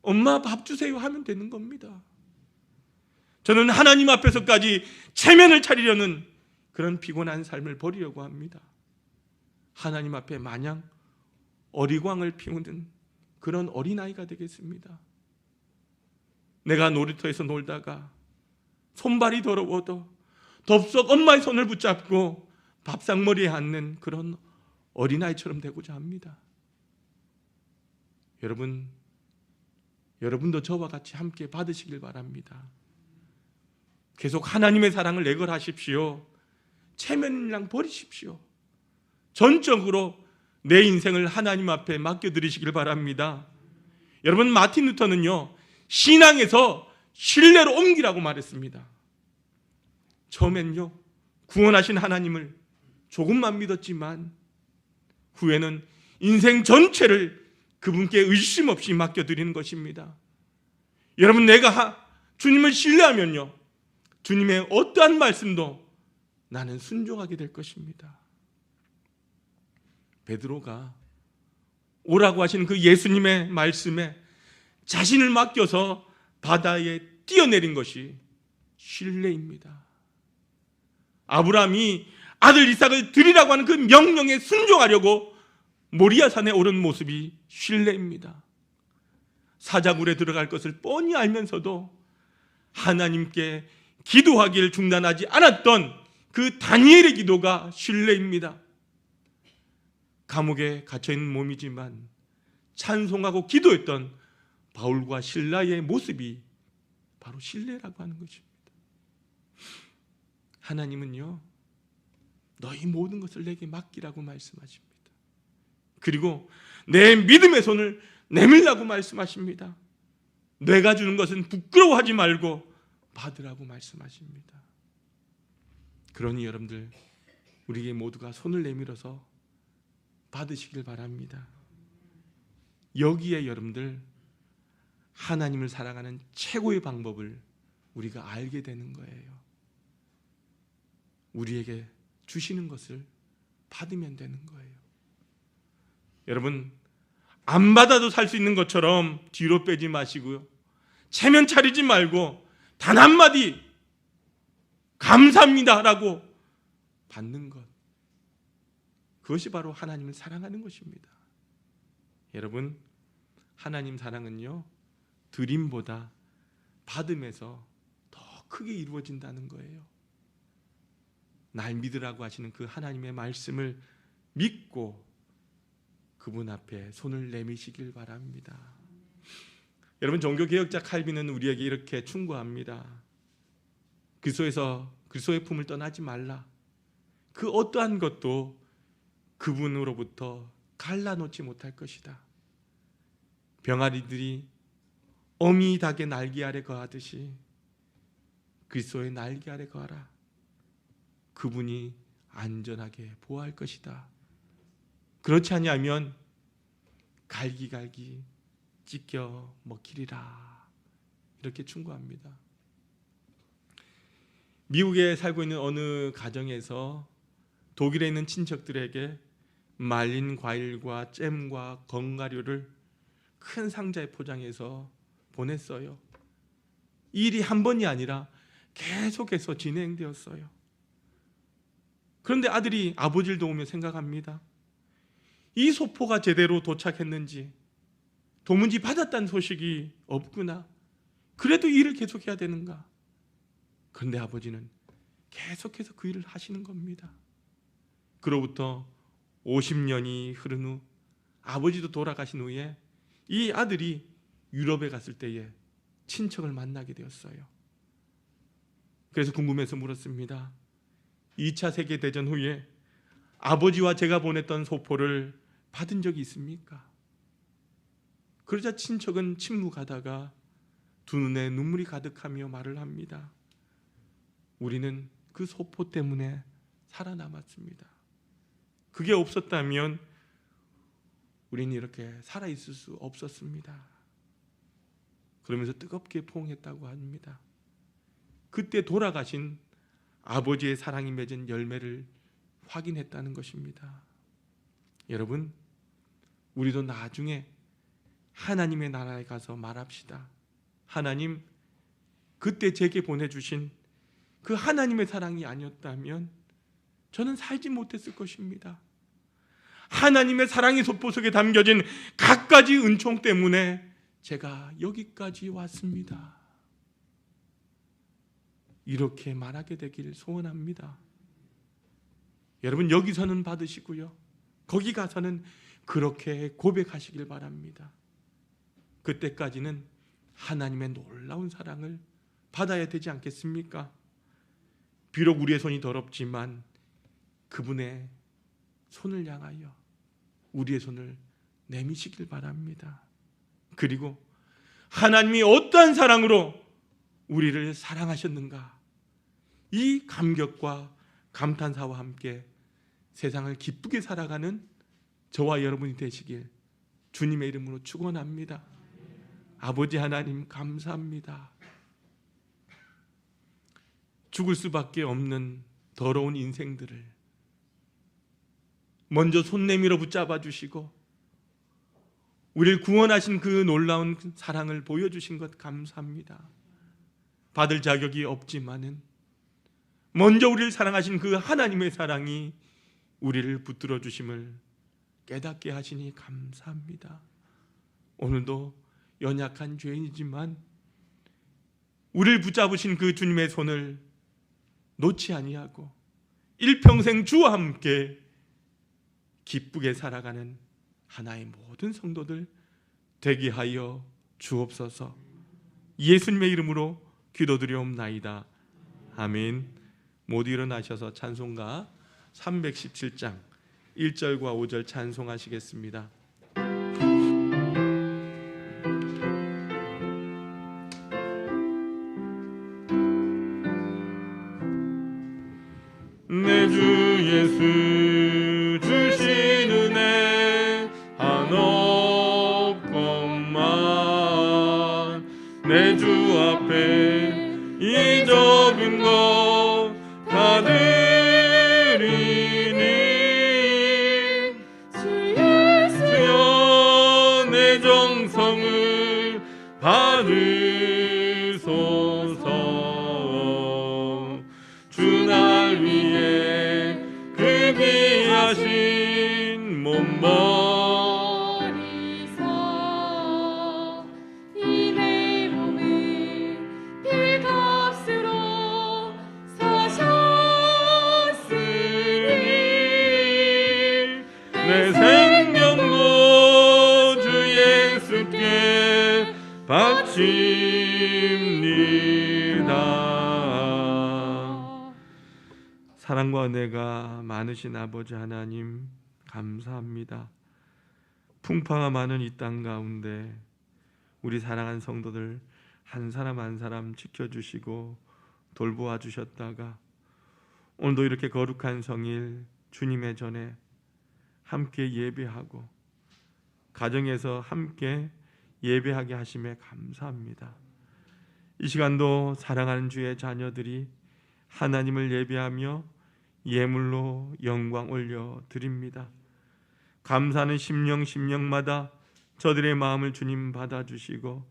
엄마 밥 주세요 하면 되는 겁니다. 저는 하나님 앞에서까지 체면을 차리려는 그런 피곤한 삶을 버리려고 합니다. 하나님 앞에 마냥 어리광을 피우는 그런 어린아이가 되겠습니다. 내가 놀이터에서 놀다가 손발이 더러워도 덥석 엄마의 손을 붙잡고 밥상머리에 앉는 그런 어린아이처럼 되고자 합니다. 여러분도 저와 같이 함께 받으시길 바랍니다. 계속 하나님의 사랑을 내걸하십시오. 체면이랑 버리십시오. 전적으로 내 인생을 하나님 앞에 맡겨드리시길 바랍니다. 여러분, 마틴 루터는요, 신앙에서 신뢰로 옮기라고 말했습니다. 처음엔요, 구원하신 하나님을 조금만 믿었지만 후에는 인생 전체를 그분께 의심 없이 맡겨드리는 것입니다. 여러분, 내가 주님을 신뢰하면요, 주님의 어떠한 말씀도 나는 순종하게 될 것입니다. 베드로가 오라고 하신 그 예수님의 말씀에 자신을 맡겨서 바다에 뛰어내린 것이 신뢰입니다. 아브라함이 아들 이삭을 드리라고 하는 그 명령에 순종하려고 모리아산에 오른 모습이 신뢰입니다. 사자굴에 들어갈 것을 뻔히 알면서도 하나님께 기도하기를 중단하지 않았던 그 다니엘의 기도가 신뢰입니다. 감옥에 갇혀있는 몸이지만 찬송하고 기도했던 바울과 실라의 모습이 바로 신뢰라고 하는 것입니다. 하나님은요, 너희 모든 것을 내게 맡기라고 말씀하십니다. 그리고 내 믿음의 손을 내밀라고 말씀하십니다. 내가 주는 것은 부끄러워하지 말고 받으라고 말씀하십니다. 그러니 여러분들, 우리에게 모두가 손을 내밀어서 받으시길 바랍니다. 여기에 여러분들 하나님을 사랑하는 최고의 방법을 우리가 알게 되는 거예요. 우리에게 주시는 것을 받으면 되는 거예요. 여러분, 안 받아도 살 수 있는 것처럼 뒤로 빼지 마시고요, 체면 차리지 말고 단 한마디 감사합니다 라고 받는 것, 그것이 바로 하나님을 사랑하는 것입니다. 여러분, 하나님 사랑은요, 드림보다 받음에서 더 크게 이루어진다는 거예요. 날 믿으라고 하시는 그 하나님의 말씀을 믿고 그분 앞에 손을 내미시길 바랍니다. 여러분, 종교개혁자 칼빈은 우리에게 이렇게 충고합니다. 그리스도의 품을 떠나지 말라. 그 어떠한 것도 그분으로부터 갈라놓지 못할 것이다. 병아리들이 어미 닭의 날개 아래 거하듯이 그리스도의 날개 아래 거하라. 그분이 안전하게 보호할 것이다. 그렇지 아니하면 갈기갈기 찢겨 먹히리라. 이렇게 충고합니다. 미국에 살고 있는 어느 가정에서 독일에 있는 친척들에게 말린 과일과 잼과 견과류를 큰 상자에 포장해서 보냈어요. 이 일이 한 번이 아니라 계속해서 진행되었어요. 그런데 아들이 아버지를 도우며 생각합니다. 이 소포가 제대로 도착했는지, 도무지 받았다는 소식이 없구나. 그래도 이 일을 계속해야 되는가? 그런데 아버지는 계속해서 그 일을 하시는 겁니다. 그로부터 50년이 흐른 후 아버지도 돌아가신 후에 이 아들이 유럽에 갔을 때에 친척을 만나게 되었어요. 그래서 궁금해서 물었습니다. 2차 세계대전 후에 아버지와 제가 보냈던 소포를 받은 적이 있습니까? 그러자 친척은 침묵하다가 두 눈에 눈물이 가득하며 말을 합니다. 우리는 그 소포 때문에 살아남았습니다. 그게 없었다면 우리는 이렇게 살아있을 수 없었습니다. 그러면서 뜨겁게 포옹했다고 합니다. 그때 돌아가신 아버지의 사랑이 맺은 열매를 확인했다는 것입니다. 여러분, 우리도 나중에 하나님의 나라에 가서 말합시다. 하나님, 그때 제게 보내주신 그 하나님의 사랑이 아니었다면 저는 살지 못했을 것입니다. 하나님의 사랑의 소포 속에 담겨진 갖가지 은총 때문에 제가 여기까지 왔습니다. 이렇게 말하게 되길 소원합니다. 여러분, 여기서는 받으시고요, 거기 가서는 그렇게 고백하시길 바랍니다. 그때까지는 하나님의 놀라운 사랑을 받아야 되지 않겠습니까? 비록 우리의 손이 더럽지만 그분의 손을 향하여 우리의 손을 내미시길 바랍니다. 그리고 하나님이 어떠한 사랑으로 우리를 사랑하셨는가, 이 감격과 감탄사와 함께 세상을 기쁘게 살아가는 저와 여러분이 되시길 주님의 이름으로 축원합니다. 아버지 하나님, 감사합니다. 죽을 수밖에 없는 더러운 인생들을 먼저 손 내밀어 붙잡아 주시고 우리를 구원하신 그 놀라운 사랑을 보여주신 것 감사합니다. 받을 자격이 없지만은 먼저 우리를 사랑하신 그 하나님의 사랑이 우리를 붙들어 주심을 깨닫게 하시니 감사합니다. 오늘도 연약한 죄인이지만 우리를 붙잡으신 그 주님의 손을 놓지 아니하고 일평생 주와 함께 기쁘게 살아가는 하나의 모든 성도들 되게 하여 주옵소서. 예수님의 이름으로 기도드리옵나이다. 아멘. 모두 일어나셔서 찬송가 317장 1절과 5절 찬송하시겠습니다. 내 주 예수 주신 은혜 한없건만 내 주 앞에 이 적은 것 다 드리니 주여 내 정성을 받으소서. 주 날 위해 그 귀하신 몸 버리사 이 내 몸을 필값으로 사셨으니 내 생명도 주 예수께 바칩니다. 사랑과 은혜가 많으신 아버지 하나님 감사합니다. 풍파가 많은 이 땅 가운데 우리 사랑하는 성도들 한 사람 한 사람 지켜주시고 돌보아 주셨다가 오늘도 이렇게 거룩한 성일 주님의 전에 함께 예배하고 가정에서 함께 예배하게 하심에 감사합니다. 이 시간도 사랑하는 주의 자녀들이 하나님을 예배하며 예물로 영광 올려 드립니다. 감사하는 심령마다 저들의 마음을 주님 받아주시고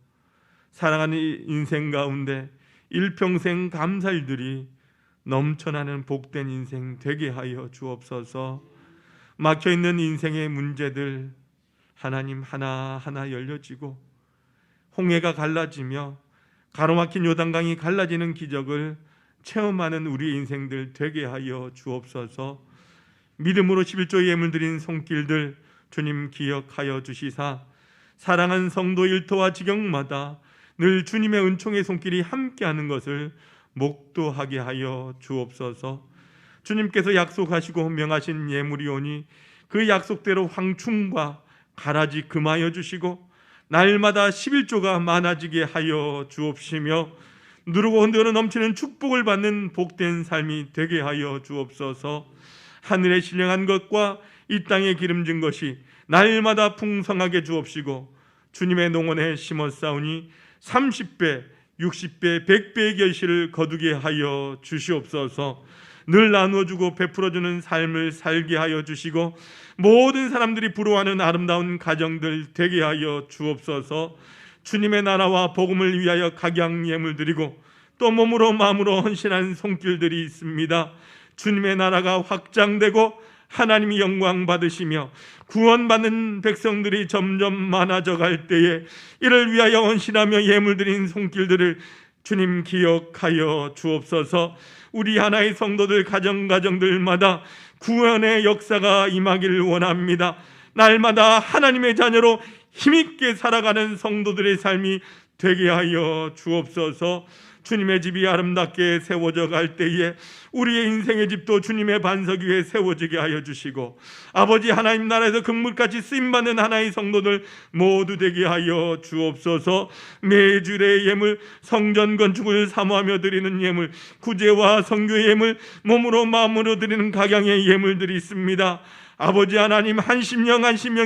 사랑하는 인생 가운데 일평생 감사일들이 넘쳐나는 복된 인생 되게 하여 주옵소서. 막혀있는 인생의 문제들 하나님 하나하나 열려지고 홍해가 갈라지며 가로막힌 요단강이 갈라지는 기적을 체험하는 우리 인생들 되게 하여 주옵소서. 믿음으로 11조 예물 드린 손길들 주님 기억하여 주시사 사랑하는 성도 일터와 지경마다 늘 주님의 은총의 손길이 함께하는 것을 목도하게 하여 주옵소서. 주님께서 약속하시고 명하신 예물이오니 그 약속대로 황충과 가라지 금하여 주시고 날마다 11조가 많아지게 하여 주옵시며 누르고 흔들어 넘치는 축복을 받는 복된 삶이 되게 하여 주옵소서. 하늘에 신령한 것과 이 땅에 기름진 것이 날마다 풍성하게 주옵시고 주님의 농원에 심었사오니 30배, 60배, 100배의 결실을 거두게 하여 주시옵소서. 늘 나누어주고 베풀어주는 삶을 살게 하여 주시고 모든 사람들이 부러워하는 아름다운 가정들 되게 하여 주옵소서. 주님의 나라와 복음을 위하여 각양 예물 드리고 또 몸으로 마음으로 헌신한 손길들이 있습니다. 주님의 나라가 확장되고 하나님이 영광 받으시며 구원받는 백성들이 점점 많아져 갈 때에 이를 위하여 헌신하며 예물 드린 손길들을 주님 기억하여 주옵소서. 우리 하나의 성도들 가정들마다 구원의 역사가 임하기를 원합니다. 날마다 하나님의 자녀로 힘있게 살아가는 성도들의 삶이 되게 하여 주옵소서. 주님의 집이 아름답게 세워져 갈 때에 우리의 인생의 집도 주님의 반석 위에 세워지게 하여 주시고 아버지 하나님 나라에서 금물같이 쓰임받는 하나의 성도들 모두 되게 하여 주옵소서. 매주일의 예물, 성전 건축을 사모하며 드리는 예물, 구제와 성교의 예물, 몸으로 마음으로 드리는 각양의 예물들이 있습니다. 아버지 하나님 한 심령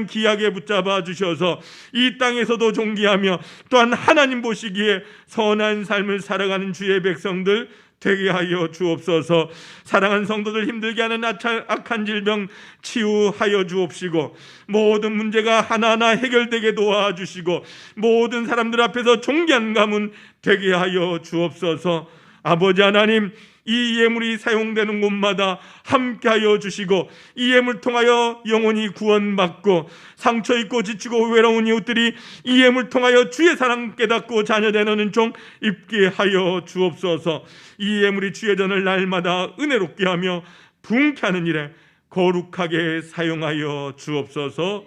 귀하게 붙잡아 주셔서 이 땅에서도 존귀하며 또한 하나님 보시기에 선한 삶을 살아가는 주의 백성들 되게 하여 주옵소서. 사랑하는 성도들 힘들게 하는 악한 질병 치유하여 주옵시고 모든 문제가 하나하나 해결되게 도와주시고 모든 사람들 앞에서 존귀한 가문 되게 하여 주옵소서. 아버지 하나님 이 예물이 사용되는 곳마다 함께하여 주시고 이 예물 통하여 영혼이 구원받고 상처 입고 지치고 외로운 이웃들이 이 예물 통하여 주의 사랑 깨닫고 자녀되는 은총 입게 하여 주옵소서. 이 예물이 주의 전을 날마다 은혜롭게 하며 부흥케 하는 일에 거룩하게 사용하여 주옵소서.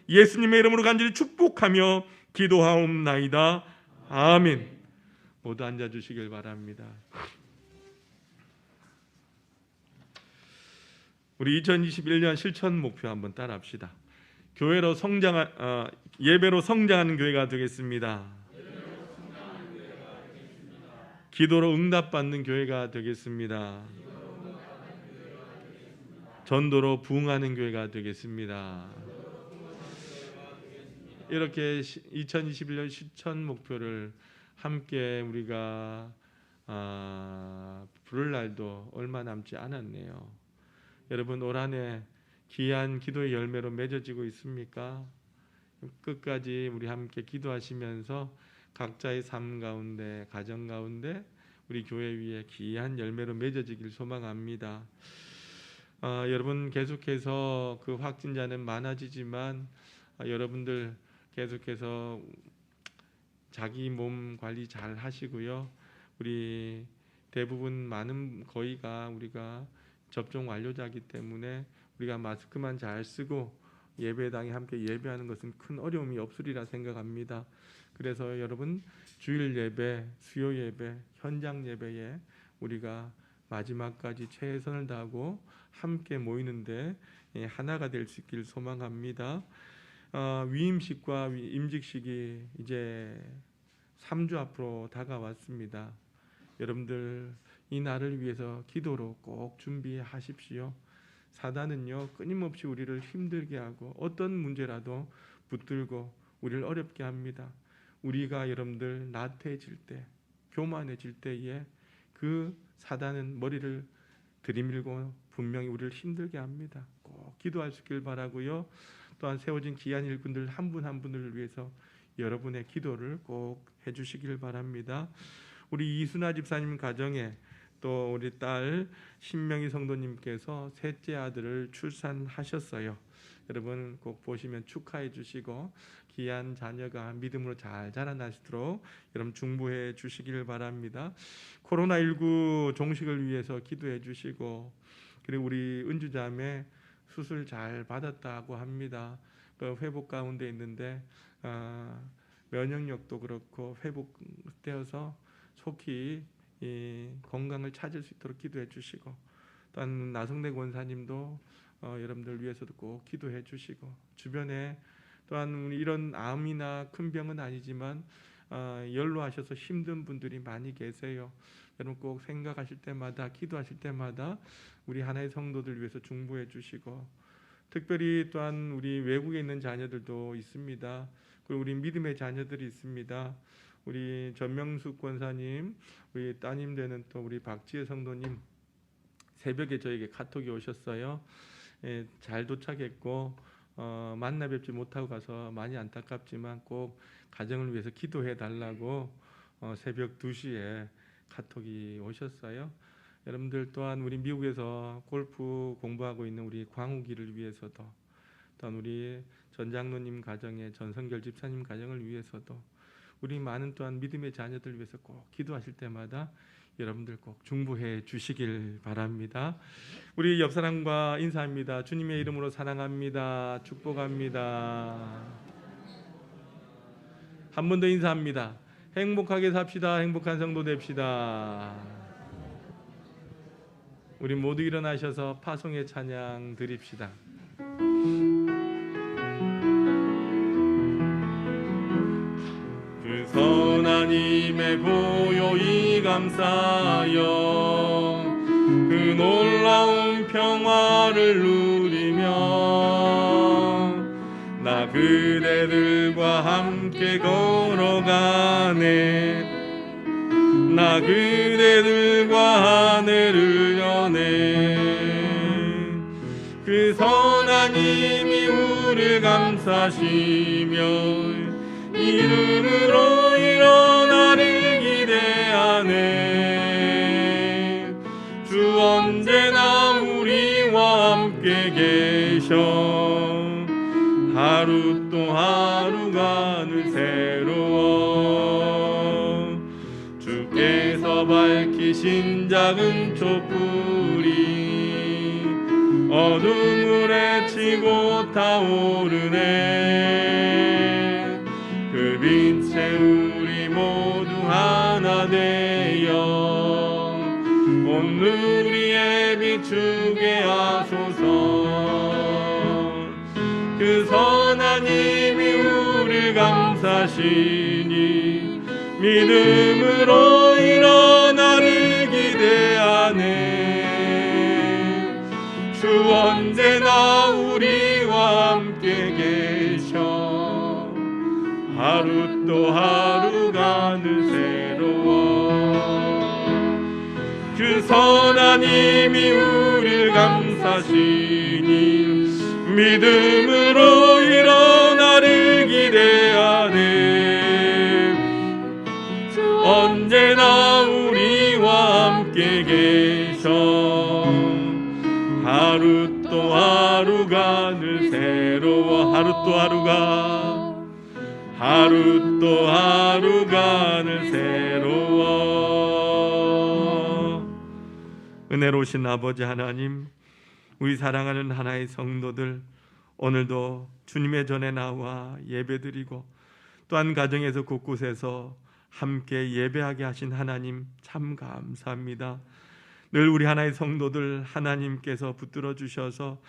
예수님의 이름으로 간절히 축복하며 기도하옵나이다. 아멘. 모두 앉아주시길 바랍니다. 우리 2021년 실천 목표 한번 따라합시다. 예배로 성장하는 교회가 되겠습니다. 기도로 응답받는 교회가 되겠습니다. 전도로 부흥하는 교회가 되겠습니다. 이렇게 2021년 실천 목표를 함께 우리가 부를 날도 얼마 남지 않았네요. 여러분, 올 한 해 귀한 기도의 열매로 맺어지고 있습니까? 끝까지 우리 함께 기도하시면서 각자의 삶 가운데, 가정 가운데 우리 교회 위에 귀한 열매로 맺어지길 소망합니다. 여러분, 계속해서 그 확진자는 많아지지만 여러분들 계속해서 자기 몸 관리 잘 하시고요. 우리 대부분 많은 거의가 우리가 접종 완료자이기 때문에 우리가 마스크만 잘 쓰고 예배당에 함께 예배하는 것은 큰 어려움이 없으리라 생각합니다. 그래서 여러분, 주일 예배, 수요 예배, 현장 예배에 우리가 마지막까지 최선을 다하고 함께 모이는데 하나가 될 수 있길 소망합니다. 위임식과 임직식이 이제 3주 앞으로 다가왔습니다. 여러분들 이 날을 위해서 기도로 꼭 준비하십시오. 사단은요, 끊임없이 우리를 힘들게 하고 어떤 문제라도 붙들고 우리를 어렵게 합니다. 우리가 여러분들 나태해질 때, 교만해질 때에 그 사단은 머리를 들이밀고 분명히 우리를 힘들게 합니다. 꼭 기도할 수 있길 바라고요. 또한 세워진 귀한 일꾼들 한 분 한 분을 위해서 여러분의 기도를 꼭 해주시길 바랍니다. 우리 이순아 집사님 가정에 또 우리 딸 신명희 성도님께서 셋째 아들을 출산하셨어요. 여러분 꼭 보시면 축하해 주시고 귀한 자녀가 믿음으로 잘 자라나시도록 여러분 중보해 주시길 바랍니다. 코로나19 종식을 위해서 기도해 주시고, 그리고 우리 은주자매 수술 잘 받았다고 합니다. 그 회복 가운데 있는데 면역력도 그렇고 회복되어서 속히 이 건강을 찾을 수 있도록 기도해 주시고, 또한 나성래 권사님도 여러분들 위해서도 꼭 기도해 주시고, 주변에 또한 우리 이런 암이나 큰 병은 아니지만 연로하셔서 힘든 분들이 많이 계세요. 여러분 꼭 생각하실 때마다, 기도하실 때마다 우리 하나의 성도들 위해서 중보해 주시고, 특별히 또한 우리 외국에 있는 자녀들도 있습니다. 그리고 우리 믿음의 자녀들이 있습니다. 우리 전명숙 권사님, 우리 따님 되는 또 우리 박지혜 성도님 새벽에 저에게 카톡이 오셨어요. 잘 도착했고 만나 뵙지 못하고 가서 많이 안타깝지만 꼭 가정을 위해서 기도해 달라고 새벽 2시에 카톡이 오셨어요. 여러분들 또한 우리 미국에서 골프 공부하고 있는 우리 광욱이를 위해서도, 또한 우리 전 장로님 가정의 전성결 집사님 가정을 위해서도, 우리 많은 또한 믿음의 자녀들 위해서 꼭 기도하실 때마다 여러분들 꼭 중보해 주시길 바랍니다. 우리 옆 사람과 인사합니다. 주님의 이름으로 사랑합니다. 축복합니다. 한 번 더 인사합니다. 행복하게 삽시다. 행복한 성도 됩시다. 우리 모두 일어나셔서 파송의 찬양 드립시다. 그 선하님의 보혈이 감싸여 그 놀라운 평화를 누리며 나 그대들과 함께 걸어가네. 나 그대들과 하늘을 여네. 그 선하님이 우리를 감싸시며 이름으로 일어나를 기대하네. 주 언제나 우리와 함께 계셔. 하루 또 하루가 늘 새로워. 주께서 밝히신 작은 촛불이 어둠을 헤치고 타오르네. 그 빛에 우리 모두 하나 되어 온 누리에 비추게 하소서. 그 선하님이 우리를 감싸시니 믿음으로 일어나를 기대하네. 주 언제나 우리와 함께 계셔. 하루 또 하루가 늘 새로워. 그 선하님이 우리를 감싸시니 믿음으로 일어나를 기대하네. 언제나 우리와 함께 계셔. 하루 또 하루가 늘 새로워. 하루 또 하루가 늘 새로워. 은혜로우신 아버지 하나님, 우리 사랑하는 하나의 성도들, 오늘도 주님의 전에 나와 예배드리고 또한 가정에서 곳곳에서 함께 예배하게 하신 하나님 참 감사합니다. 늘 우리 하나의 성도들 하나님께서 붙들어 주셔서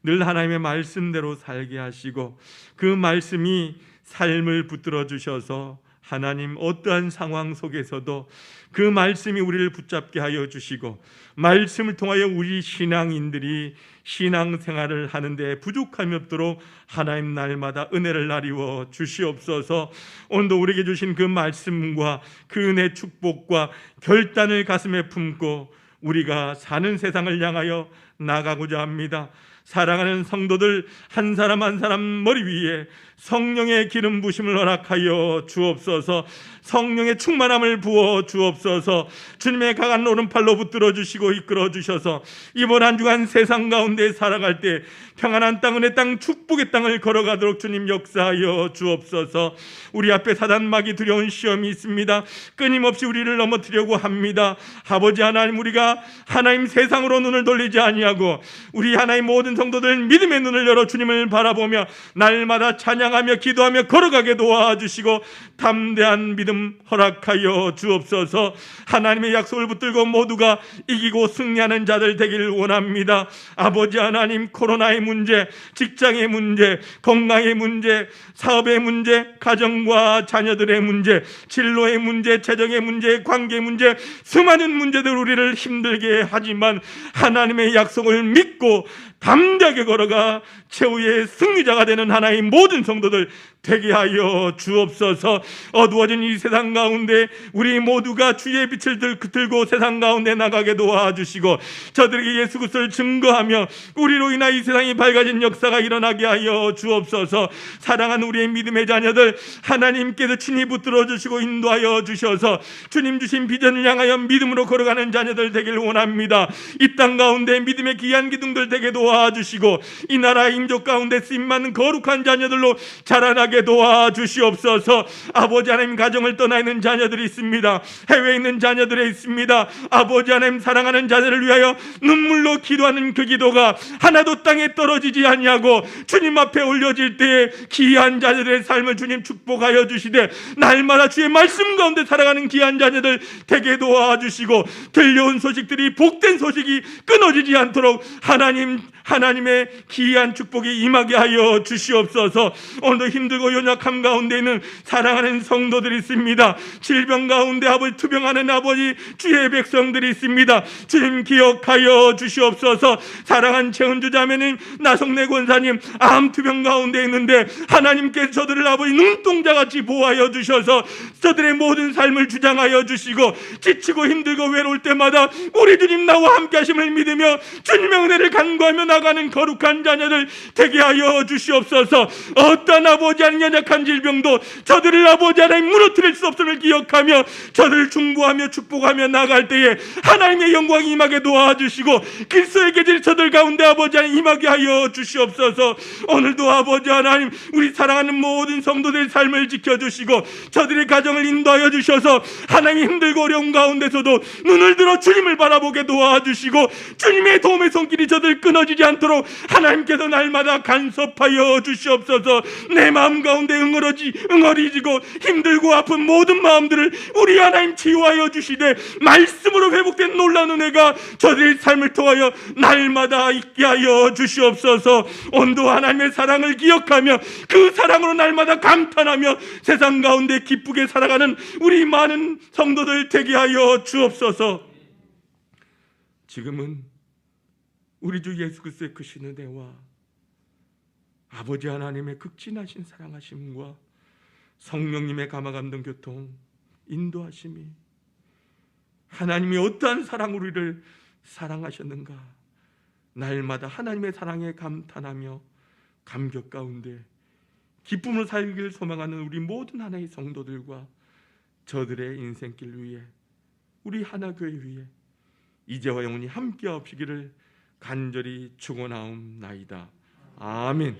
늘 하나님의 말씀대로 살게 하시고 그 말씀이 삶을 붙들어 주셔서 하나님 어떠한 상황 속에서도 그 말씀이 우리를 붙잡게 하여 주시고 말씀을 통하여 우리 신앙인들이 신앙생활을 하는데 부족함이 없도록 하나님 날마다 은혜를 나리워 주시옵소서. 오늘도 우리에게 주신 그 말씀과 그 은혜 축복과 결단을 가슴에 품고 우리가 사는 세상을 향하여 나가고자 합니다. 사랑하는 성도들 한 사람 한 사람 머리 위에 성령의 기름 부심을 허락하여 주옵소서. 성령의 충만함을 부어 주옵소서. 주님의 강한 오른팔로 붙들어 주시고 이끌어 주셔서 이번 한 주간 세상 가운데 살아갈 때 평안한 땅, 은혜 땅, 축복의 땅을 걸어가도록 주님 역사하여 주옵소서. 우리 앞에 사단막이 두려운 시험이 있습니다. 끊임없이 우리를 넘어뜨려고 합니다. 아버지 하나님, 우리가 하나님 세상으로 눈을 돌리지 아니하고 우리 하나님 모든 성도들 믿음의 눈을 열어 주님을 바라보며 날마다 찬양하며 기도하며 걸어가게 도와주시고 담대한 믿음 허락하여 주옵소서. 하나님의 약속을 붙들고 모두가 이기고 승리하는 자들 되기를 원합니다. 아버지 하나님, 코로나의 문제, 직장의 문제, 건강의 문제, 사업의 문제, 가정과 자녀들의 문제, 진로의 문제, 재정의 문제, 관계 문제, 수많은 문제들 우리를 힘들게 하지만 하나님의 약속을 믿고 담대하게 걸어가 최후의 승리자가 되는 하나의 모든 성도들 되게 하여 주옵소서. 어두워진 이 세상 가운데 우리 모두가 주의 빛을 들고 세상 가운데 나가게 도와주시고 저들에게 예수 그리스도를 증거하며 우리로 인하여 이 세상이 밝아진 역사가 일어나게 하여 주옵소서. 사랑하는 우리의 믿음의 자녀들 하나님께서 친히 붙들어 주시고 인도하여 주셔서 주님 주신 비전을 향하여 믿음으로 걸어가는 자녀들 되길 원합니다. 이 땅 가운데 믿음의 귀한 기둥들 되게 도와주시고 이 나라 인족 가운데 쓰임받는 거룩한 자녀들로 자라나게 도와주시옵소서. 아버지 하나님, 가정을 떠나 있는 자녀들이 있습니다. 해외에 있는 자녀들이 있습니다. 아버지 하나님, 사랑하는 자녀를 위하여 눈물로 기도하는 그 기도가 하나도 땅에 떨어지지 아니하고 주님 앞에 올려질 때에 귀한 자녀들의 삶을 주님 축복하여 주시되 날마다 주의 말씀 가운데 살아가는 귀한 자녀들 되게 도와주시고 들려온 소식들이 복된 소식이 끊어지지 않도록 하나님의 귀한 축복이 임하게 하여 주시옵소서. 오늘도 힘들고 연약함 가운데 있는 사랑하는 성도들이 있습니다. 질병 가운데 아버지 투병하는 아버지 주의 백성들이 있습니다. 주님 기억하여 주시옵소서. 사랑한 최은주 자매님, 나성래 권사님 암 투병 가운데 있는데 하나님께서 저들을 아버지 눈동자같이 보호하여 주셔서 저들의 모든 삶을 주장하여 주시고 지치고 힘들고 외로울 때마다 우리 주님 나와 함께 하심을 믿으며 주님의 은혜를 간구하며 나가는 거룩한 자녀들 되게 하여 주시옵소서. 어떤 아버지 하나님 연약한 질병도 저들을 아버지 하나님 무너뜨릴 수 없음을 기억하며 저들을 중보하며 축복하며 나갈 때에 하나님의 영광이 임하게 도와주시고 그리스도의 계절이 저들 가운데 아버지 하나님 임하게 하여 주시옵소서. 오늘도 아버지 하나님, 우리 사랑하는 모든 성도들의 삶을 지켜주시고 저들의 가정을 인도하여 주셔서 하나님 힘들고 어려운 가운데서도 눈을 들어 주님을 바라보게 도와주시고 주님의 도움의 손길이 저들 끊어지지 않도록 하나님께서 날마다 간섭하여 주시옵소서. 내 마음 가운데 응어리지고 힘들고 아픈 모든 마음들을 우리 하나님 치유하여 주시되 말씀으로 회복된 놀라운 은혜가 저들의 삶을 통하여 날마다 있게 하여 주시옵소서. 온도 하나님의 사랑을 기억하며 그 사랑으로 날마다 감탄하며 세상 가운데 기쁘게 살아가는 우리 많은 성도들 되게 하여 주옵소서. 지금은 우리 주 예수 그리스도의 크신 은혜와 아버지 하나님의 극진하신 사랑하심과 성령님의 감화감동 교통 인도하심이, 하나님이 어떠한 사랑으로 우리를 사랑하셨는가, 날마다 하나님의 사랑에 감탄하며 감격 가운데 기쁨으로 살기를 소망하는 우리 모든 하나의 성도들과 저들의 인생길 위에, 우리 하나교회 위에 이제와 영원히 함께 하시기를 간절히 축원하옵나이다. 아멘.